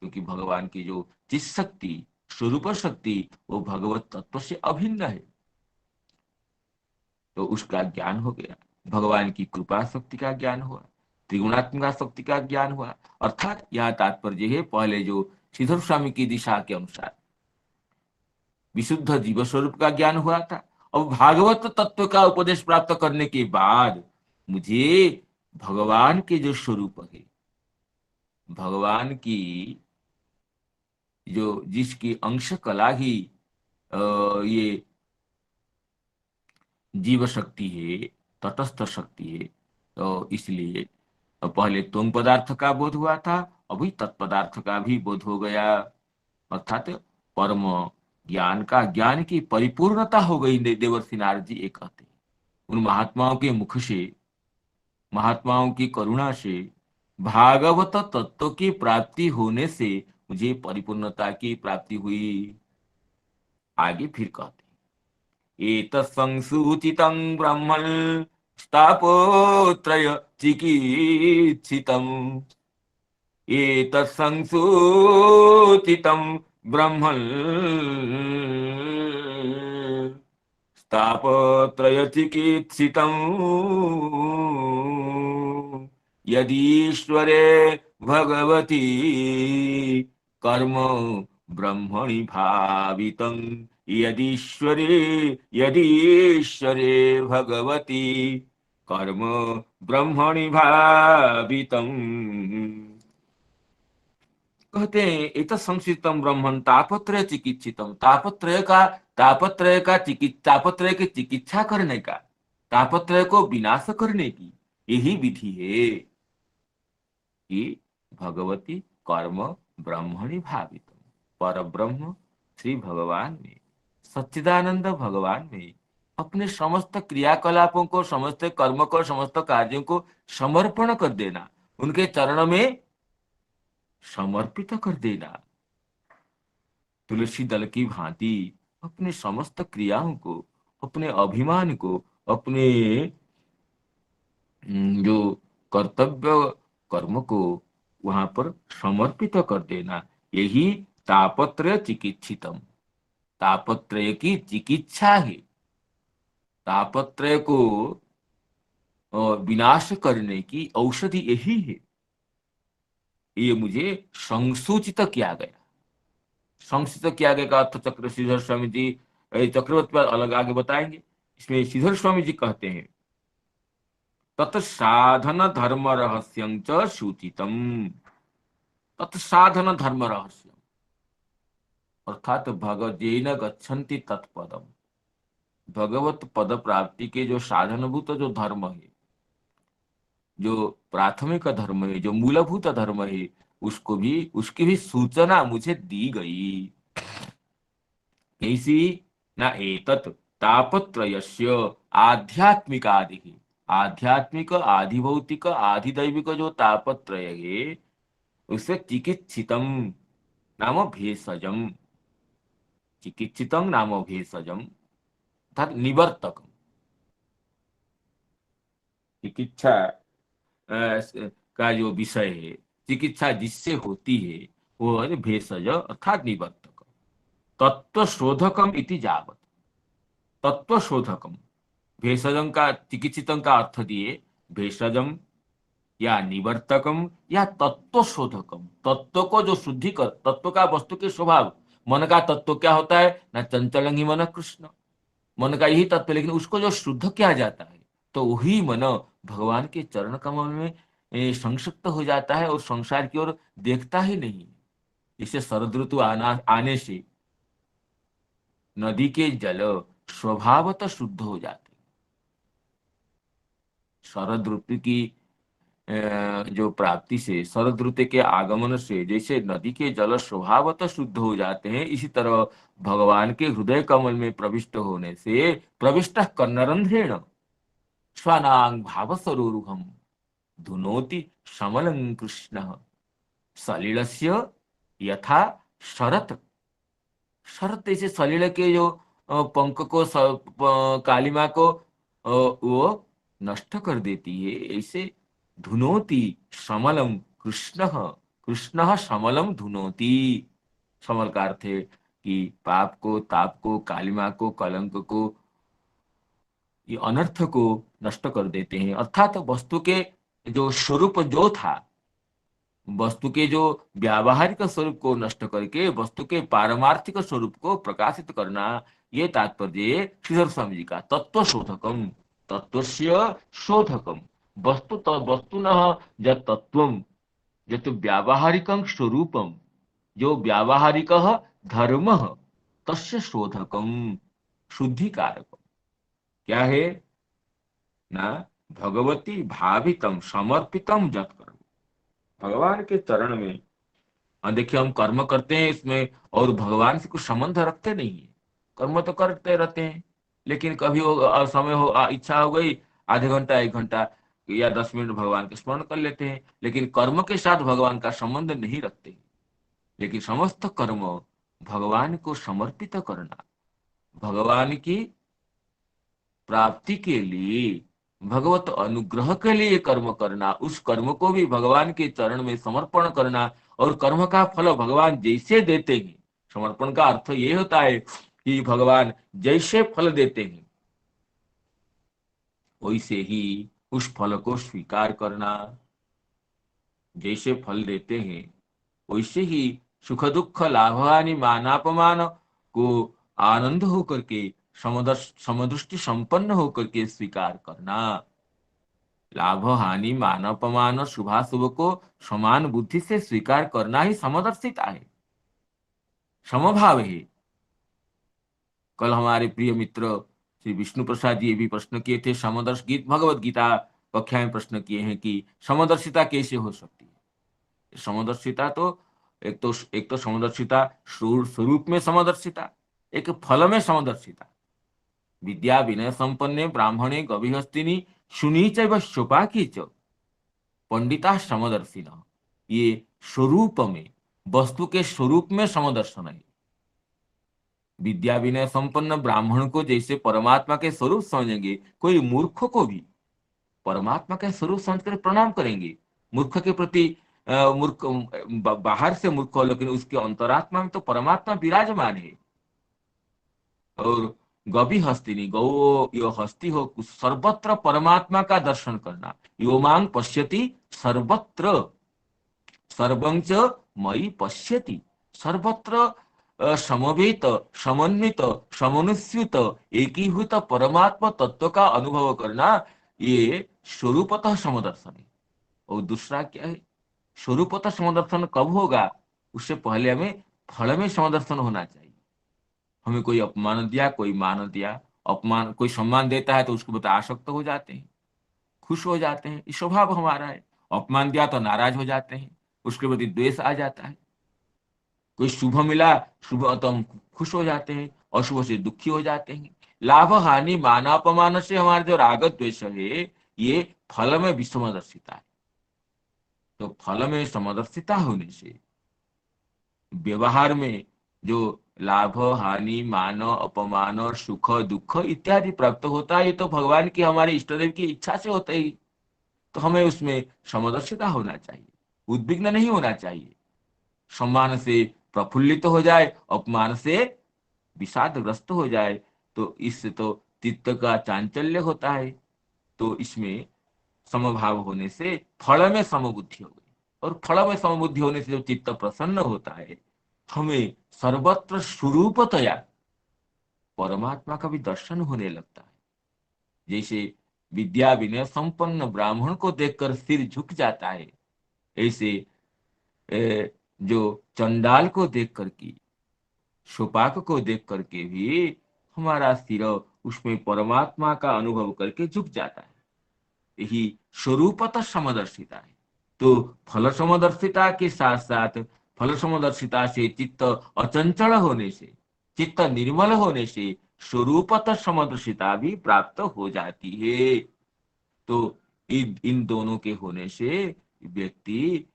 [SPEAKER 3] क्योंकि भगवान की जो जिस शक्ति स्वरूप शक्ति वो भगवत तत्व से अभिन्न है, तो उसका ज्ञान हो गया। भगवान की कृपा शक्ति का ज्ञान हुआ, त्रिगुणात्मिका शक्ति का ज्ञान हुआ। अर्थात यह तात्पर्य है, पहले जो श्रीधर स्वामी की दिशा के अनुसार विशुद्ध जीव स्वरूप का ज्ञान हुआ था, अब भागवत तत्व का उपदेश प्राप्त करने के बाद मुझे भगवान के जो स्वरूप है, भगवान की जो जिसकी अंश कला ही ये जीव शक्ति है, तटस्थ शक्ति है। तो इसलिए पहले तुम पदार्थ का बोध हुआ था, अभी तत्पदार्थ का भी बोध हो गया, अर्थात परम ज्ञान का, ज्ञान की परिपूर्णता हो गई। देवर्षि नारद जी एक कहते हैं, उन महात्माओं के मुख से, महात्माओं की करुणा से, भागवत तत्व की प्राप्ति होने से मुझे परिपूर्णता की प्राप्ति हुई। आगे फिर कहते हैं, एतत्संसूचितं ब्रह्मन् स्थापोत्रय चिकीर्षितम्, एतत्संसूचितं ब्रह्मन् स्थापत्रय चिकीर्षितम्, यदीश्वरे भगवती कर्म ब्रह्मणि भावितं, यदीश्वरे यदीश्वरे भगवती कर्म ब्रह्मणि भावितं। कहते हैं इत संस्कृतम ब्रह्मण तापत्रय चिकित्सितम, तापत्रय का तापत्रय की चिकित्सा करने का, तापत्रय को विनाश करने की यही विधि है कि भगवती कर्म ब्रह्मणि भावितम, पर ब्रह्म श्री भगवान में, सच्चिदानंद भगवान में अपने समस्त क्रियाकलापों को, समस्त कर्म को, समस्त कार्यों को समर्पण कर देना, उनके चरण में समर्पित कर देना। तुलसी दल की भांति अपने समस्त क्रियाओं को, अपने अभिमान को, अपने जो कर्तव्य कर्म को वहां पर समर्पित कर देना, यही तापत्रय चिकित्सितम, तापत्रय की चिकित्सा है। तापत्रय को विनाश करने की औषधि यही है। ये मुझे संसूचित किया गया। संसूचित किया गया का अर्थ चक्र श्रीधर स्वामी जी चक्रवर्ती पर अलग आगे बताएंगे। इसमें श्रीधर स्वामी जी कहते हैं, तत्साधन धर्म रहस्यं च सूचितम, तत्साधन धर्म रहस्य अर्थात भगवजेन गच्छन्ति तत्पदम, भगवत पद प्राप्ति के जो साधनभूत जो धर्म है, जो प्राथमिक धर्म है, जो मूलभूत धर्म है, उसको भी, उसकी भी सूचना मुझे दी गई। कैसी? ना एतत् तापत्रयस्य आध्यात्मिक आदि, आध्यात्मिक, आधिभौतिक, आधिदैविक जो तापत्रय है, उसे चिकित्सितम नाम भेषजम, चिकित्सितम नाम भेषजम अर्थात निवर्तक। चिकित्सा का जो विषय है, चिकित्सा जिससे होती है, वो है भेषज अर्थात निवर्तक। तत्व शोधकम इति जावत, तत्व शोधकम, भेषजम का, चिकित्सितम का अर्थ दिए भेषजम या निवर्तकम या तत्व शोधकम, तत्व को जो शुद्धि कर, तत्व का वस्तु के स्वभाव, मन का तत्व क्या होता है ना, चंचल ही मन कृष्ण, मन का यही तत्व, लेकिन उसको जो शुद्ध किया जाता है तो वही मन भगवान के चरण कमल में संक्षिप्त हो जाता है और संसार की ओर देखता ही नहीं। इसे शरद ऋतु आने से नदी के जल स्वभावतः शुद्ध हो जाते। शरद ऋतु की जो प्राप्ति से, शरद ऋतु के आगमन से जैसे नदी के जल स्वभावतः शुद्ध हो जाते हैं, इसी तरह भगवान के हृदय कमल में प्रविष्ट होने से प्रविष्ट कर्णरंध्रेण स्वानांग भाव सरोरुहम धुनोति समलं कृष्ण सलिलस्य यथा शरत, शरत जैसे सलिल के जो पंख को, कालिमा को वो नष्ट कर देती है, ऐसे धुनोति समलम कृष्ण, कृष्ण समलम धुनोति। समल का अर्थ है कि पाप को, ताप को, कालिमा को, कलंक को, ये अनर्थ को नष्ट कर देते हैं। अर्थात वस्तु के जो स्वरूप जो था, वस्तु के जो व्यावहारिक स्वरूप को नष्ट करके वस्तु के पारमार्थिक स्वरूप को प्रकाशित करना, ये तात्पर्य श्रीधर स्वामी जी का। तत्व शोधकम, तत्वस्य शोधकम, वस्तु वस्तुनः यत् तत्वम यत् व्यावहारिकं स्वरूपम, जो व्यावहारिकः धर्मः तस्य शोधकम, शुद्धिकारकम। क्या है ना, भगवती भावितम समर्पितम जत कर्म, भगवान के चरण में। और देखिए हम कर्म करते हैं इसमें और भगवान से कुछ संबंध रखते नहीं है, कर्म तो करते रहते हैं, लेकिन कभी हो समय हो इच्छा हो गई, आधे घंटा 1 घंटा या 10 मिनट भगवान के स्मरण कर लेते हैं, लेकिन कर्म के साथ भगवान का संबंध नहीं रखते। लेकिन समस्त कर्म भगवान को समर्पित करना, भगवान की प्राप्ति के लिए, भगवत अनुग्रह के लिए कर्म करना, उस कर्म को भी भगवान के चरण में समर्पण करना, और कर्म का फल भगवान जैसे देते हैं, समर्पण का अर्थ ये होता है कि भगवान जैसे फल देते हैं वैसे ही उस फल को स्वीकार करना। जैसे फल देते हैं वैसे ही सुख दुख लाभ हानि मानापमान को आनंद होकर के समदृष्टि संपन्न होकर के स्वीकार करना। लाभ हानि मानापमान शुभाशुभ को समान बुद्धि से स्वीकार करना ही समदर्शिता है, समभाव है। कल हमारे प्रिय मित्र श्री विष्णु प्रसाद जी ये भी प्रश्न किए थे, समदर्श गीत भगवत गीता कक्षा में प्रश्न किए हैं कि समदर्शिता कैसे हो सकती है। समदर्शिता तो एक तो समदर्शिता स्वरूप में समदर्शिता, एक फल में समदर्शिता। विद्या विनय संपन्ने ब्राह्मणे गविहस्तिनी शुनी चैव शोपाकी च पंडिता समदर्शिन, ये स्वरूप में, वस्तु के स्वरूप में समदर्शन है। विद्या विनय संपन्न ब्राह्मण को जैसे परमात्मा के स्वरूप समझेंगे, कोई मूर्ख को भी परमात्मा के स्वरूप समझकर प्रणाम करेंगे। मूर्ख के प्रति मूर्ख बाहर से मूर्ख हो, लेकिन उसके अंतरात्मा में तो परमात्मा विराजमान है। और गभी हस्तिनी, गौ यो हस्ती हो, सर्वत्र परमात्मा का दर्शन करना। यो मांग पश्यति सर्वत्र सर्वंच मयि पश्यति, सर्वत्र समवेत समन्वित समनुस्यूत एकीभूत परमात्मा तत्व का अनुभव करना, ये स्वरूपतः समदर्शन है। और दूसरा क्या है, स्वरूपतः समदर्शन कब होगा, उससे पहले हमें फल में समदर्शन होना चाहिए। हमें कोई अपमान दिया, कोई मान दिया, अपमान कोई सम्मान देता है तो उसके प्रति आसक्त हो जाते हैं, खुश हो जाते हैं, ये स्वभाव हमारा है। अपमान दिया तो नाराज हो जाते हैं, उसके प्रति द्वेष आ जाता है। कोई शुभ मिला, शुभ तो हम खुश हो जाते हैं, अशुभ से दुखी हो जाते हैं। लाभ हानि मानापमान से हमारा जो राग द्वेष है, ये फल में भी समदर्शिता है। तो फल में समदर्शिता होने से व्यवहार में जो लाभ हानि मान अपमान सुख दुख इत्यादि प्राप्त होता है, ये तो भगवान की, हमारे इष्ट देव की इच्छा से होता ही। तो हमें उसमें समदर्शिता होना चाहिए, उद्विग्न नहीं होना चाहिए। सम्मान से प्रफुल्लित हो जाए, अपमान से विषादग्रस्त हो जाए, तो इससे तो चित्त का चांचल्य होता है। तो इसमें समभाव होने से फल में समबुद्धि हो गई, और फल में समबुद्धि होने से जो चित्त प्रसन्न होता है, हमें सर्वत्र स्वरूपतया परमात्मा का भी दर्शन होने लगता है। जैसे विद्या विनय संपन्न ब्राह्मण को देखकर सिर झुक जाता है, ऐसे जो चंडाल को देख करके, शोपाक को देख करके भी हमारा सिर उसमें परमात्मा का अनुभव करके झुक जाता है। यही स्वरूपतः समदर्शिता है। तो फल समदर्शिता के साथ साथ, फल समदर्शिता से चित्त अचंचल होने से, चित्त निर्मल होने से स्वरूपतः समदर्शिता भी प्राप्त हो जाती है। तो इन दोनों के होने से व्यक्ति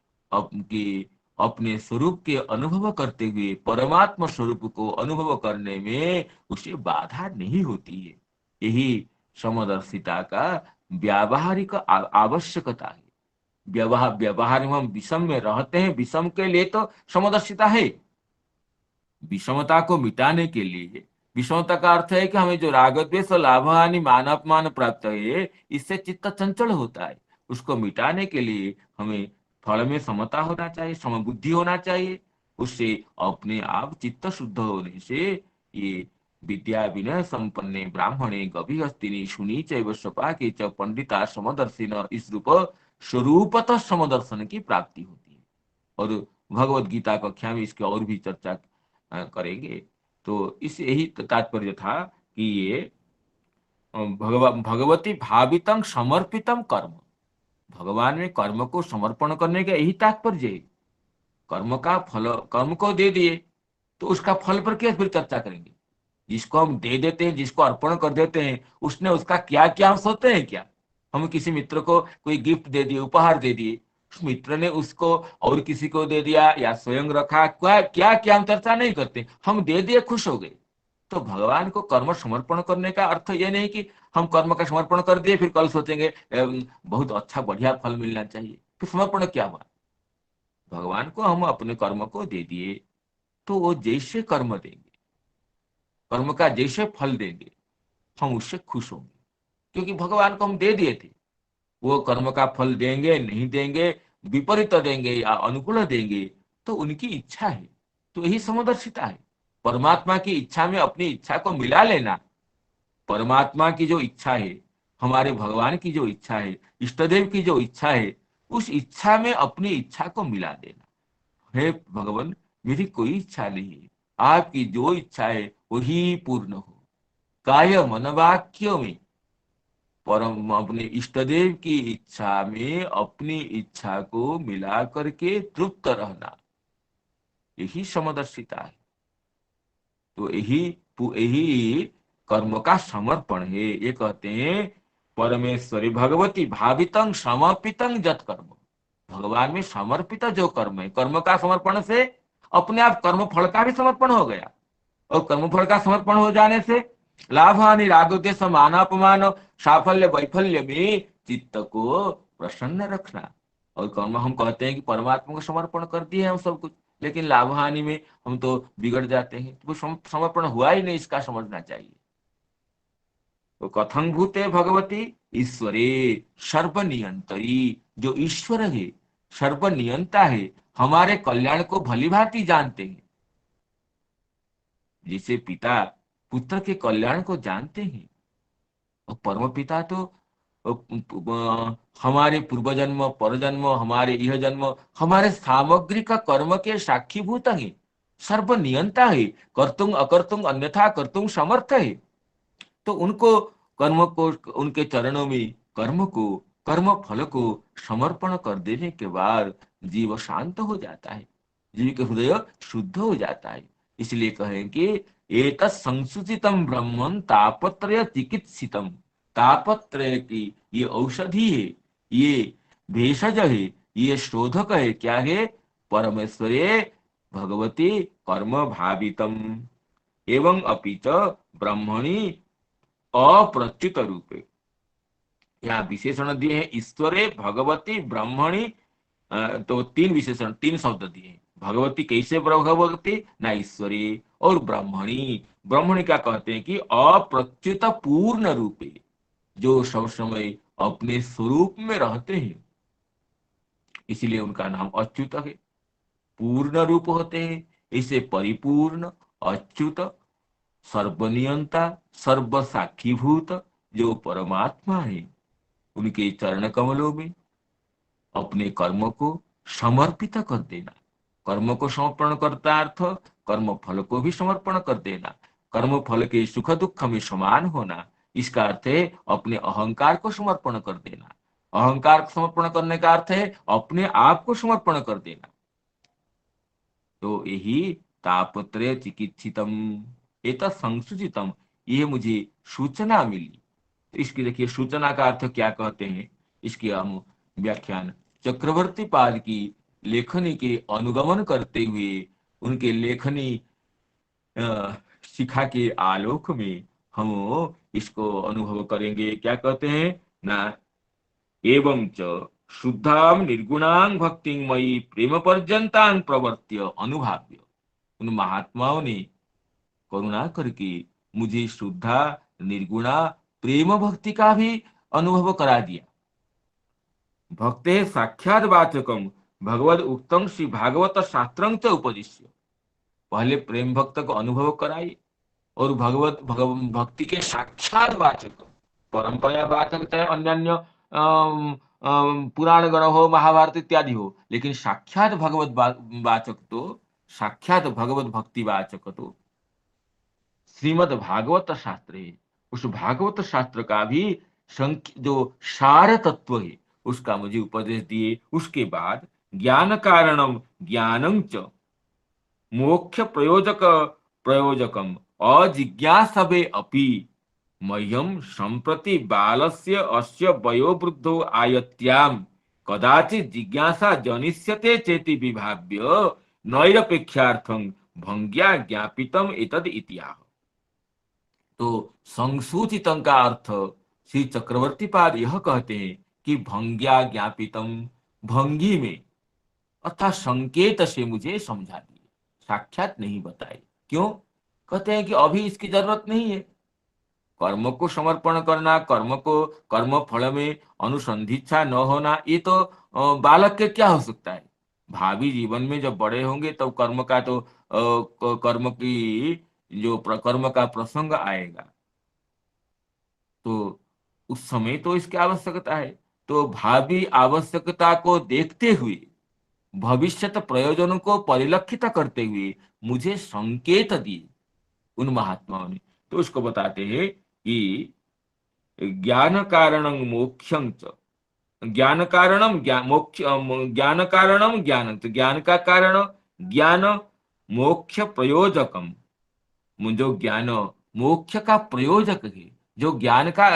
[SPEAKER 3] अपने स्वरूप के अनुभव करते हुए परमात्मा स्वरूप को अनुभव करने में उसे बाधा नहीं होती है। यही समदर्शिता का व्यावहारिक आवश्यकता है। व्यवहार में हम विषम में रहते हैं, विषम के लिए तो समदर्शिता है। विषमता को मिटाने के लिए, विषमता का अर्थ है कि हमें जो राग द्वेष और लाभ हानि मान अपमान प्राप्त है, इससे चित्त चंचल होता है। उसको मिटाने के लिए हमें फल में समता होना चाहिए, समबुद्धि होना चाहिए। उससे अपने आप चित्त शुद्ध होने से ये विद्या विनय संपन्ने ब्राह्मणे गभिहस्तिनी शुनी चैव शपाके च पंडिता समदर्शिन, इस रूप स्वरूपतः समदर्शन की प्राप्ति होती है। और भगवत गीता कक्षा में इसकी और भी चर्चा करेंगे। तो इस यही तात्पर्य था कि ये भगवती भावितं समर्पितम कर्म। भगवान में कर्म को समर्पण करने का यही तात्पर्य है। कर्म का फल, कर्म को दे दिए तो उसका फल पर क्या फिर चर्चा करेंगे। जिसको हम दे देते हैं, जिसको अर्पण कर देते हैं, उसने उसका क्या क्या हम सोचते हैं क्या। हम किसी मित्र को कोई गिफ्ट दे दिए, उपहार दे दिए, उस मित्र ने उसको और किसी को दे दिया या स्वयं रखा, क्या क्या क्या हम चर्चा नहीं करते, हम दे दिए, खुश हो गए। तो भगवान को कर्म समर्पण करने का अर्थ ये नहीं कि हम कर्म का समर्पण कर दिए फिर कल सोचेंगे बहुत अच्छा बढ़िया फल मिलना चाहिए, फिर समर्पण क्या हुआ। भगवान को हम अपने कर्म को दे दिए तो वो जैसे कर्म देंगे, कर्म का जैसे फल देंगे, हम उससे खुश होंगे। क्योंकि भगवान को हम दे दिए थे, वो कर्म का फल देंगे नहीं देंगे, विपरीत देंगे या अनुकूल देंगे, तो उनकी इच्छा है। तो यही समदर्शिता है। परमात्मा की इच्छा में अपनी इच्छा को मिला लेना। परमात्मा की जो इच्छा है, हमारे भगवान की जो इच्छा है, इष्टदेव की जो इच्छा है, उस इच्छा में अपनी इच्छा को मिला देना। हे भगवान, मेरी कोई इच्छा नहीं है, आपकी जो इच्छा है वही पूर्ण हो। काय मन वाक्यों में परम अपने इष्टदेव की इच्छा में अपनी इच्छा को मिला करके तृप्त रहना, यही समदर्शिता है। तो यही यही कर्म का समर्पण है। ये कहते हैं परमेश्वरी भगवती भावितं समर्पितं जत कर्म। भगवान में समर्पित जो कर्म है, कर्म का समर्पण से अपने आप कर्म फल का भी समर्पण हो गया। और कर्म फल का समर्पण हो जाने से लाभ हानि राग द्वेष मान अपमान साफल्य वैफल्य में चित्त को प्रसन्न रखना। और कर्म हम कहते हैं कि परमात्मा को समर्पण कर दिए हम सब कुछ, लेकिन लाभ हानि में हम तो बिगड़ जाते हैं, तो समर्पण हुआ ही नहीं, इसका समझना चाहिए। तो कथं भूते भगवती ईश्वरे सर्वनियंत्री। जो ईश्वर है, सर्वनियंता है, हमारे कल्याण को भली भांति जानते हैं। जैसे पिता पुत्र के कल्याण को जानते हैं, और परम पिता तो हमारे पूर्व जन्म पर जन्म हमारे यह जन्म हमारे सामग्रिक कर्म के साक्षीभूत है, सर्वनियंता है, कर्तुम अकर्तुम अन्यथा कर्तुम समर्थ है। तो उनको कर्म को, उनके चरणों में कर्म को, कर्म फल को समर्पण कर देने के बाद जीव शांत हो जाता है, जीव के हृदय शुद्ध हो जाता है। इसलिए कहें कि एतत् संसूचितम ब्रह्मन् तापत्रय चिकित्सितम। तापत्रय की ये औषधि है, ये भेषज है, ये शोधक है। क्या है? परमेश्वरे भगवती कर्म भावितम एवं अपि च ब्रह्मणि अप्रच्युत रूपे। यहाँ विशेषण दिए हैं, ईश्वरे भगवती ब्रह्मणि। तो तीन विशेषण, तीन शब्द दिए हैं। भगवती कैसे भगवती ना, ईश्वरी और ब्रह्मणि। ब्रह्मणि क्या कहते हैं कि अप्रच्युत पूर्ण रूपे, जो सब समय अपने स्वरूप में रहते हैं, इसलिए उनका नाम अच्युत है। पूर्ण रूप होते हैं, इसे परिपूर्ण, अच्युत, सर्वनियंता, सर्व साक्षीभूत जो परमात्मा है, उनके चरण कमलों में अपने कर्म को समर्पित कर देना। कर्म को समर्पण करता अर्थ कर्म फल को भी समर्पण कर देना, कर्म फल के सुख दुख में समान होना। इसका अर्थ है अपने अहंकार को समर्पण कर देना। अहंकार को समर्पण करने का अर्थ है अपने आप को समर्पण कर देना। तो यही तापत्रय चिकित्सितम एतत् संसूचितम, ये मुझे सूचना मिली। तो इसकी देखिए सूचना का अर्थ क्या कहते हैं, इसकी हम व्याख्यान चक्रवर्ती पाद की लेखनी के अनुगमन करते हुए, उनके लेखनी शिखा के आलोक में हम इसको अनुभव करेंगे। क्या कहते हैं ना, एवं च शुद्धां निर्गुणां भक्ति मयि प्रेम पर्यंतां प्रवर्त्य अनुभाव्य। उन महात्माओं ने करुणा करके मुझे शुद्धा निर्गुणा प्रेम भक्ति का भी अनुभव करा दिया। भक्ते साक्षात वाचकम भगवद उक्तम श्री भागवत शास्त्रं च उपदिश्य। पहले प्रेम भक्त को अनुभव कराई और भक्ति के साक्षात वाचक, परंपरा वाचक चाहे अन्य पुराण गण हो, महाभारत इत्यादि हो, लेकिन साक्षात भगवत वाचक तो, साक्षात भगवत भक्ति वाचक तो श्रीमद भागवत शास्त्र है। उस भागवत शास्त्र का भी जो सार तत्व है उसका मुझे उपदेश दिए। उसके बाद ज्ञान कारणम ज्ञानं च मोक्ष प्रयोजक प्रयोजकम अजिज्ञासवे अपि मह्यम संप्रति बालस्य अस्य वयोवृद्धो आयत्याम कदाचित् जिज्ञासा जनिष्यते चेति विभाव्य नैरपेक्षार्थं भंग्या ज्ञापितम एतद इतिहास। तो संसूचितं का अर्थ श्री चक्रवर्ती पाद यह कहते हैं कि भंग्या ज्ञापितम, भंगी में अर्थात संकेत से मुझे समझा दिए, साक्षात नहीं बताए। क्यों? कहते हैं कि अभी इसकी जरूरत नहीं है। कर्म को समर्पण करना, कर्म फल में अनुसंधिच्छा न होना, ये तो बालक के क्या हो सकता है। भावी जीवन में जब बड़े होंगे तब तो कर्म का तो कर्म की जो कर्म का प्रसंग आएगा तो उस समय तो इसकी आवश्यकता है। तो भावी आवश्यकता को देखते हुए, भविष्यत प्रयोजनों को परिलक्षित करते हुए मुझे संकेत दिए उन महात्माओं ने। तो उसको बताते हैं कि ज्ञान कारणं मोक्षं च, ज्ञान कारणम मोक्ष, ज्ञान कारणम ज्ञानं, तो ज्ञान का कारण ज्ञान, मोक्ष प्रयोजकम, जो ज्ञान मोक्ष का प्रयोजक है, जो ज्ञान का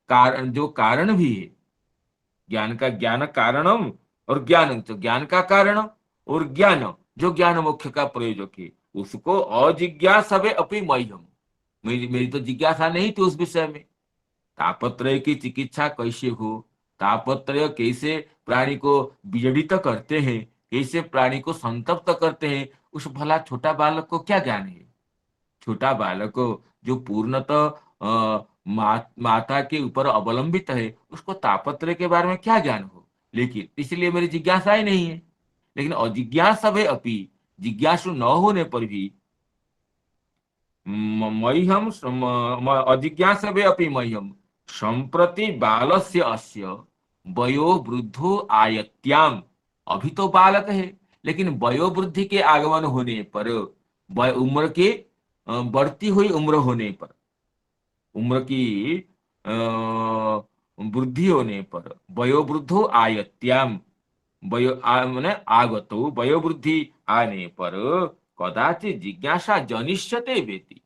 [SPEAKER 3] कारण, जो कारण भी है। ज्ञान का ज्ञान कारणम और ज्ञान, तो ज्ञान का कारण और ज्ञान जो ज्ञान मोक्ष का प्रयोजक है, उसको अजिज्ञासवे अपि मह्यम, मेरी तो जिज्ञासा नहीं थी उस विषय में। तापत्रय की चिकित्सा कैसे हो, तापत्रय कैसे प्राणी को विजड़ित करते हैं, कैसे प्राणी को संतप्त करते हैं, उस भला छोटा बालक को क्या ज्ञान है। छोटा बालक जो पूर्णतः माता के ऊपर अवलंबित है, उसको तापत्रय के बारे में क्या ज्ञान हो। लेकिन इसलिए मेरी जिज्ञासा ही नहीं है। लेकिन अजिज्ञासवे अपि, जिज्ञासु न होने पर भी मह्यम, अजिज्ञासवे अपि मह्यम संप्रति बालस्य अस्य वयो वृद्धो आयत्याम, अभी तो बालक है लेकिन वयोवृद्धि के आगमन होने पर, उम्र के बढ़ती हुई उम्र होने पर, उम्र की वृद्धि होने पर, वयोवृद्धो आयत्याम, मैंने आगतो, वयोवृद्धि आने पर कदाचित जिज्ञासा जनिष्यते वेति,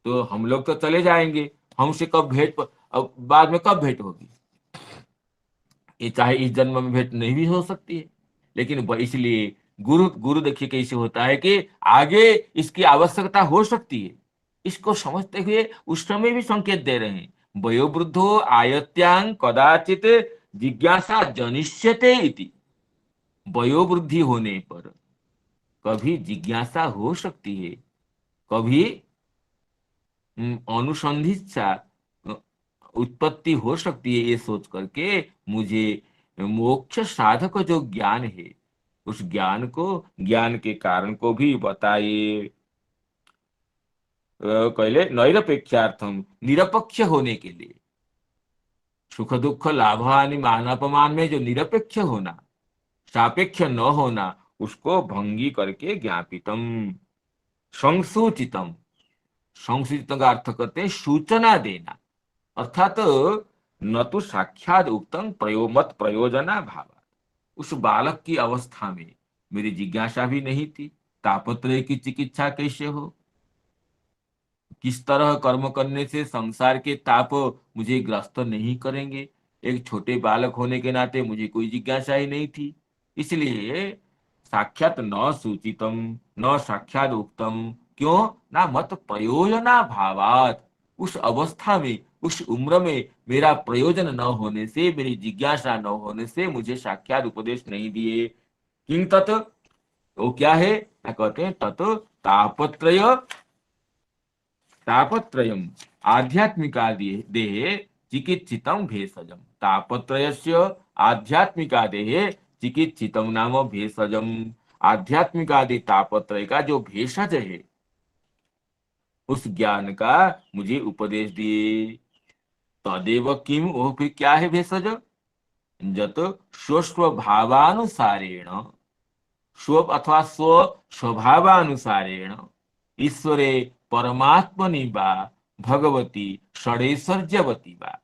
[SPEAKER 3] तो हम लोग तो चले जाएंगे, हमसे कब भेंट, बाद में कब भेंट होगी। ये चाहे इस जन्म में भेंट नहीं भी हो सकती है, लेकिन इसलिए गुरु देखिए कैसे होता है कि आगे इसकी आवश्यकता हो सकती है, इसको समझते हुए उस समय भी संकेत दे रहे हैं। वयोवृद्धो आयत्यां कदाचित जिज्ञासा जनिष्यते इति, वयोवृद्धि होने पर कभी जिज्ञासा हो सकती है, कभी अनुसंधिच्छा उत्पत्ति हो सकती है। ये सोच करके मुझे मोक्ष साधक जो ज्ञान है, उस ज्ञान को, ज्ञान के कारण को भी बताइए। कहले नैरपेक्षार्थम, निरपेक्ष होने के लिए, सुख दुख लाभ हानि मान अपमान में जो निरपेक्ष होना, सापेक्ष न होना, उसको भंगी करके ज्ञापितम, संसूचितम, संसूचित का अर्थ करते हैं सूचना देना, अर्थात न तो साक्षात उक्तम मत प्रयोजना भाव। उस बालक की अवस्था में मेरी जिज्ञासा भी नहीं थी, तापत्रय की चिकित्सा कैसे हो, किस तरह कर्म करने से संसार के ताप मुझे ग्रस्त नहीं करेंगे, एक छोटे बालक होने के नाते मुझे कोई जिज्ञासा ही नहीं थी। इसलिए साक्षात न सूचितम न साक्षात उक्तम, क्यों ना मत प्रयोजना भावात, उस अवस्था में, उस उम्र में मेरा प्रयोजन न होने से, मेरी जिज्ञासा न होने से मुझे साक्षात उपदेश नहीं दिए। किं तत्, वो क्या है, कहते हैं तत् तापत्रय, तापत्रयम आध्यात्मिकादेः चिकित्सितं भेषजम, तापत्रयस्य आध्यात्मिकादेः चिकित्सितं नाम भेषजम, आध्यात्मिकादि तापत्रय का जो भेषज है, उस ज्ञान का मुझे उपदेश दिए। तदेव किम, वो फिर क्या है भेषज, जत स्वस्वभावानुसारेण, स्व अथवा स्व स्वभावानुसारेण ईश्वरे परमात्मनि वा भगवती षडैश्वर्यवती वा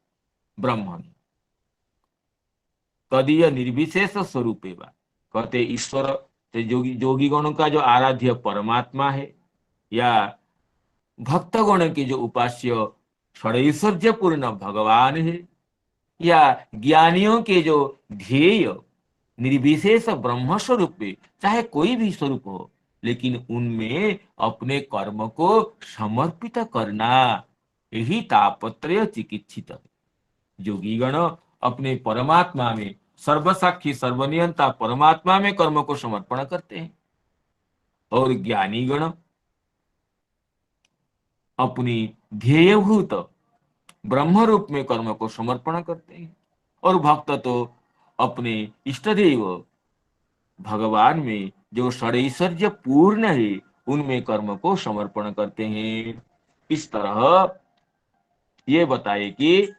[SPEAKER 3] ब्रह्मणि तदीय निर्विशेष स्वरूपे वा। कहते ईश्वर तो जोगी गणों का जो आराध्य परमात्मा है या भक्तगण के जो उपास्य षडैश्वर्य पूर्ण भगवान है या ज्ञानियों के जो ध्येय निर्विशेष ब्रह्म स्वरूप में, चाहे कोई भी स्वरूप हो, लेकिन उनमें अपने कर्म को समर्पित करना, यही तापत्रय चिकित्सित। योगीगण अपने परमात्मा में, सर्वसाक्षी सर्वनियंता परमात्मा में कर्म को समर्पण करते हैं और ज्ञानीगण अपनी ध्येयभूत ब्रह्म रूप में कर्म को समर्पण करते हैं और भक्त तो अपने इष्टदेव भगवान में जो षडैश्वर्य पूर्ण है उनमें कर्म को समर्पण करते हैं। इस तरह ये बताए कि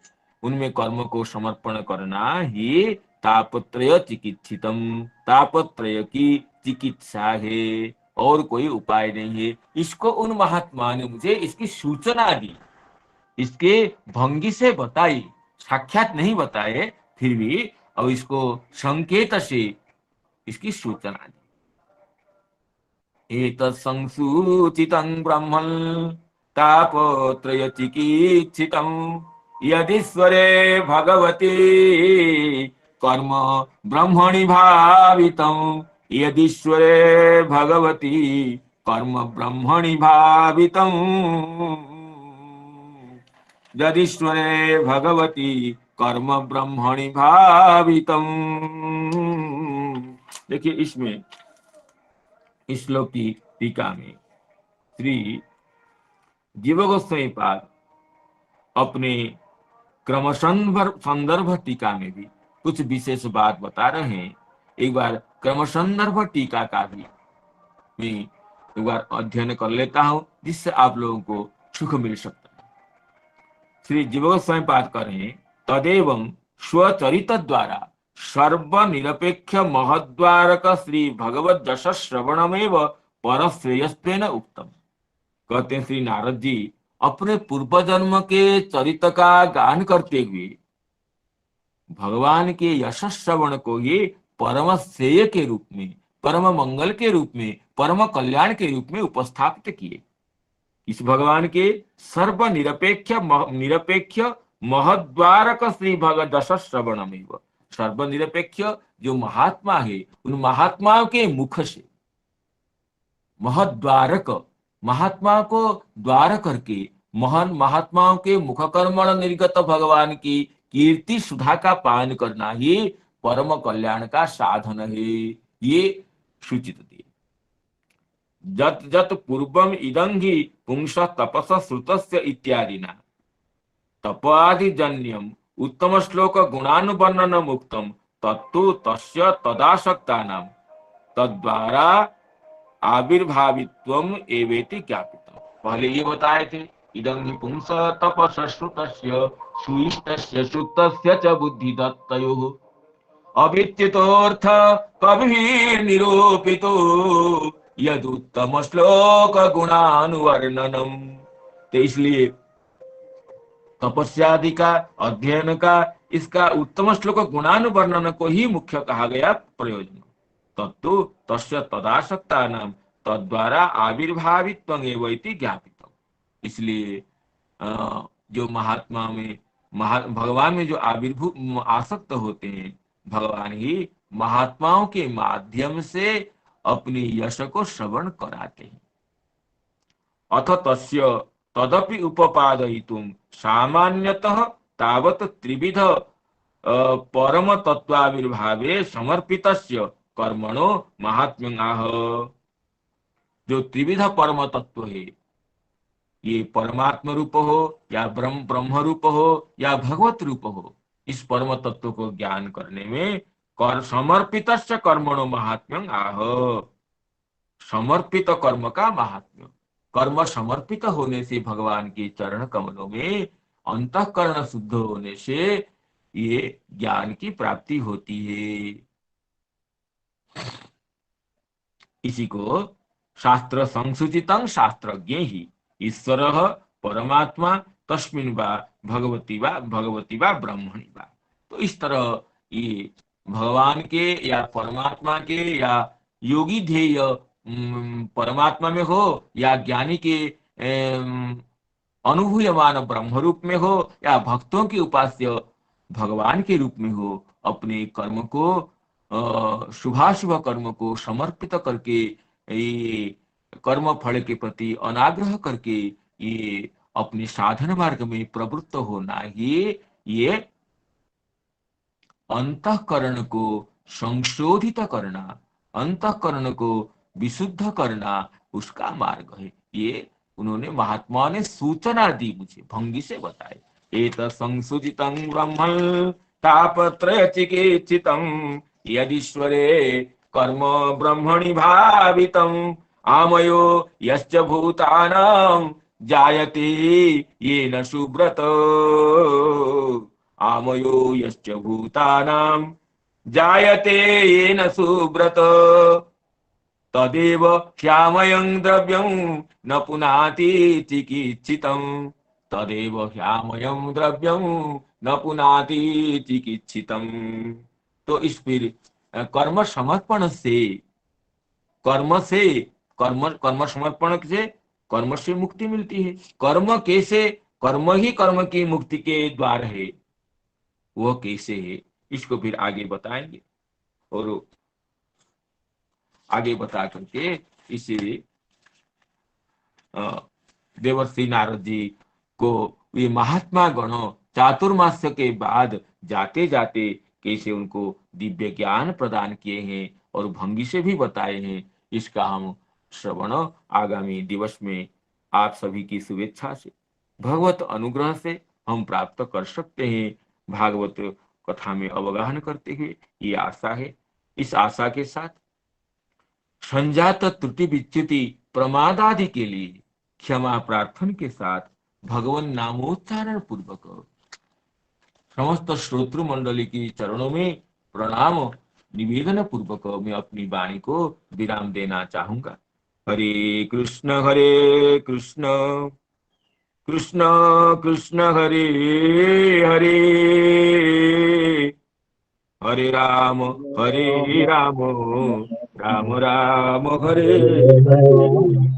[SPEAKER 3] उनमें कर्म को समर्पण करना ही तापत्रय चिकित्सितम, तापत्रय की चिकित्सा है और कोई उपाय नहीं है। इसको उन महात्मा ने मुझे इसकी सूचना दी, इसके भंगी से बताई, साक्षात नहीं बताए फिर भी, और इसको संकेत से इसकी सूचना दी। एतत् संसूचितं ब्रह्मन् तापत्रय चिकित्सितं यदीश्वरे भगवती कर्म ब्रह्मणि भावितं, यदीश्वरे भगवती कर्म ब्रह्मणि भावितं, यदीश्वरे भगवती कर्म ब्रह्मणि भावितं। देखिए इसमें इस श्लोक की टीका में श्री जीव गोस्वामी पाद अपने क्रम संदर्भ टीका में भी कुछ विशेष बात बता रहे हैं। एक बार क्रम संदर्भ टीका का भी मैं एक बार अध्ययन कर लेता हूं, जिससे आप लोगों को सुख मिल सकता है। श्री जीव गोस्वामी पाद कर रहे हैं, तदेवं स्वचरित द्वारा सर्वनिरपेक्ष महद्वारक श्री भगवत जश श्रवणमेव परश्रेयस्तेन उक्तम। कहते हैं श्री नारद जी अपने पूर्व जन्म के चरित का गान करते हुए भगवान के यश श्रवण को ही परम श्रेय के रूप में, परम मंगल के रूप में, परम कल्याण के रूप में उपस्थापित किए। इस भगवान के निरपेक्ष महद्वारक श्री भगवत जश श्रवणमेव, सर्वनिरपेक्ष जो महात्मा है उन महात्माओं के मुख से, महद्वारक महात्मा को द्वार करके महान महात्माओं के मुख कर्मण निर्गत भगवान की कीर्ति सुधा का पान करना ही परम कल्याण का साधन है, ये सूचित दिए। जत जत पूर्वम इदंगी पुंस तपस श्रुतस्य इत्यादिना तपादि जन्यम उत्तम श्लोक गुणानुवर्णन मुक्तम तत्तु तस्य तदासक्तानां तद्वारा आविर्भावित्वम एवेति ज्ञापितम्। पहले ये बताए थे इदं पुंस तपस श्रुतस्य सुइष्टस्य श्रुतस्य च बुद्धिदत्तयोः अविच्युतोऽर्थ कविभिः निरूपितो यदुत्तम श्लोक गुणानुवर्णनम। तो इसलिए तपस्यादि का अध्ययन का इसका उत्तम श्लोक गुणानुवर्णन को ही मुख्य कहा गया प्रयोजन। तत्तु तस्य तदासक्तानां तद्वारा आविर्भावित्वं एव इति ज्ञापितम्। इसलिए जो महात्मा में भगवान में जो आसक्त होते हैं, भगवान ही महात्माओं के माध्यम से अपनी यश को श्रवण कराते हैं। अथ तस्य तदपि उपपादयितुं सामान्यतः तावत् त्रिविध परम तत्वाविर्भावे समर्पितस्य कर्मणो महात्म्यं आह। जो त्रिविध परम तत्व है, ये परमात्म रूप हो या ब्रह्म रूप हो या भगवत रूप हो, इस परम तत्व को ज्ञान करने में समर्पितस्य कर्मणो महात्म्यं आह। समर्पित कर्म का महात्म्य, कर्म समर्पित होने से भगवान के चरण कमलों में अंतःकरण शुद्ध होने से ये ज्ञान की प्राप्ति होती है। इसी को शास्त्र संसूचितं शास्त्रज्ञ ही ईश्वर परमात्मा तस्मिन् वा भगवती वा ब्रह्मणि वा। तो इस तरह ये भगवान के या परमात्मा के या योगी ध्येय परमात्मा में हो या ज्ञानी के अनुभूयमान ब्रह्म रूप में हो या भक्तों के उपास्य भगवान के रूप में हो, अपने कर्म को शुभाशुभ कर्म को समर्पित करके ये कर्म फल के प्रति अनाग्रह करके ये अपने साधन मार्ग में प्रवृत्त होना ही ये अंतःकरण को संशोधित करना, अंतःकरण को विशुद्ध करना उसका मार्ग है। ये उन्होंने महात्मा ने सूचना दी, मुझे भंगी से बताए। एत संसुजितं ब्रह्मन् तापत्रय चिकित्सितं यदीश्वरे कर्म ब्रह्मणि भावितं आमयो यश्च भूतानां जायते येन सुब्रत आमयो यश्च भूतानां जायते येन सुब्रत तदेव ह्यामयं द्रव्यं न पुनाति चिकित्सितं तदेव ह्यामयं द्रव्यं न पुनाति चिकित्सितं। तो इस फिर कर्म समर्पण से कर्म समर्पण से कर्म से मुक्ति मिलती है। कर्म कैसे, कर्म ही कर्म की मुक्ति के द्वार है, वो कैसे है इसको फिर आगे बताएंगे। और आगे बता करके इसे देवर्षि नारद जी को ये महात्मा गण चातुर्मास्य के बाद जाते जाते कैसे उनको दिव्य ज्ञान प्रदान किए हैं और भंगी से भी बताए हैं, इसका हम श्रवण आगामी दिवस में आप सभी की शुभेच्छा से भगवत अनुग्रह से हम प्राप्त कर सकते हैं। भागवत कथा में अवगाहन करते हुए ये आशा है। इस आशा के साथ संजात त्रुटि विच्युति प्रमादादि के लिए क्षमा प्रार्थना के साथ भगवान नामोच्चारण पूर्वक समस्त श्रोतृ मंडली की चरणों में प्रणाम निवेदन पूर्वक मैं अपनी वाणी को विराम देना चाहूंगा। हरे कृष्ण कृष्ण कृष्ण हरे हरे, हरे राम राम राम हरे हरे।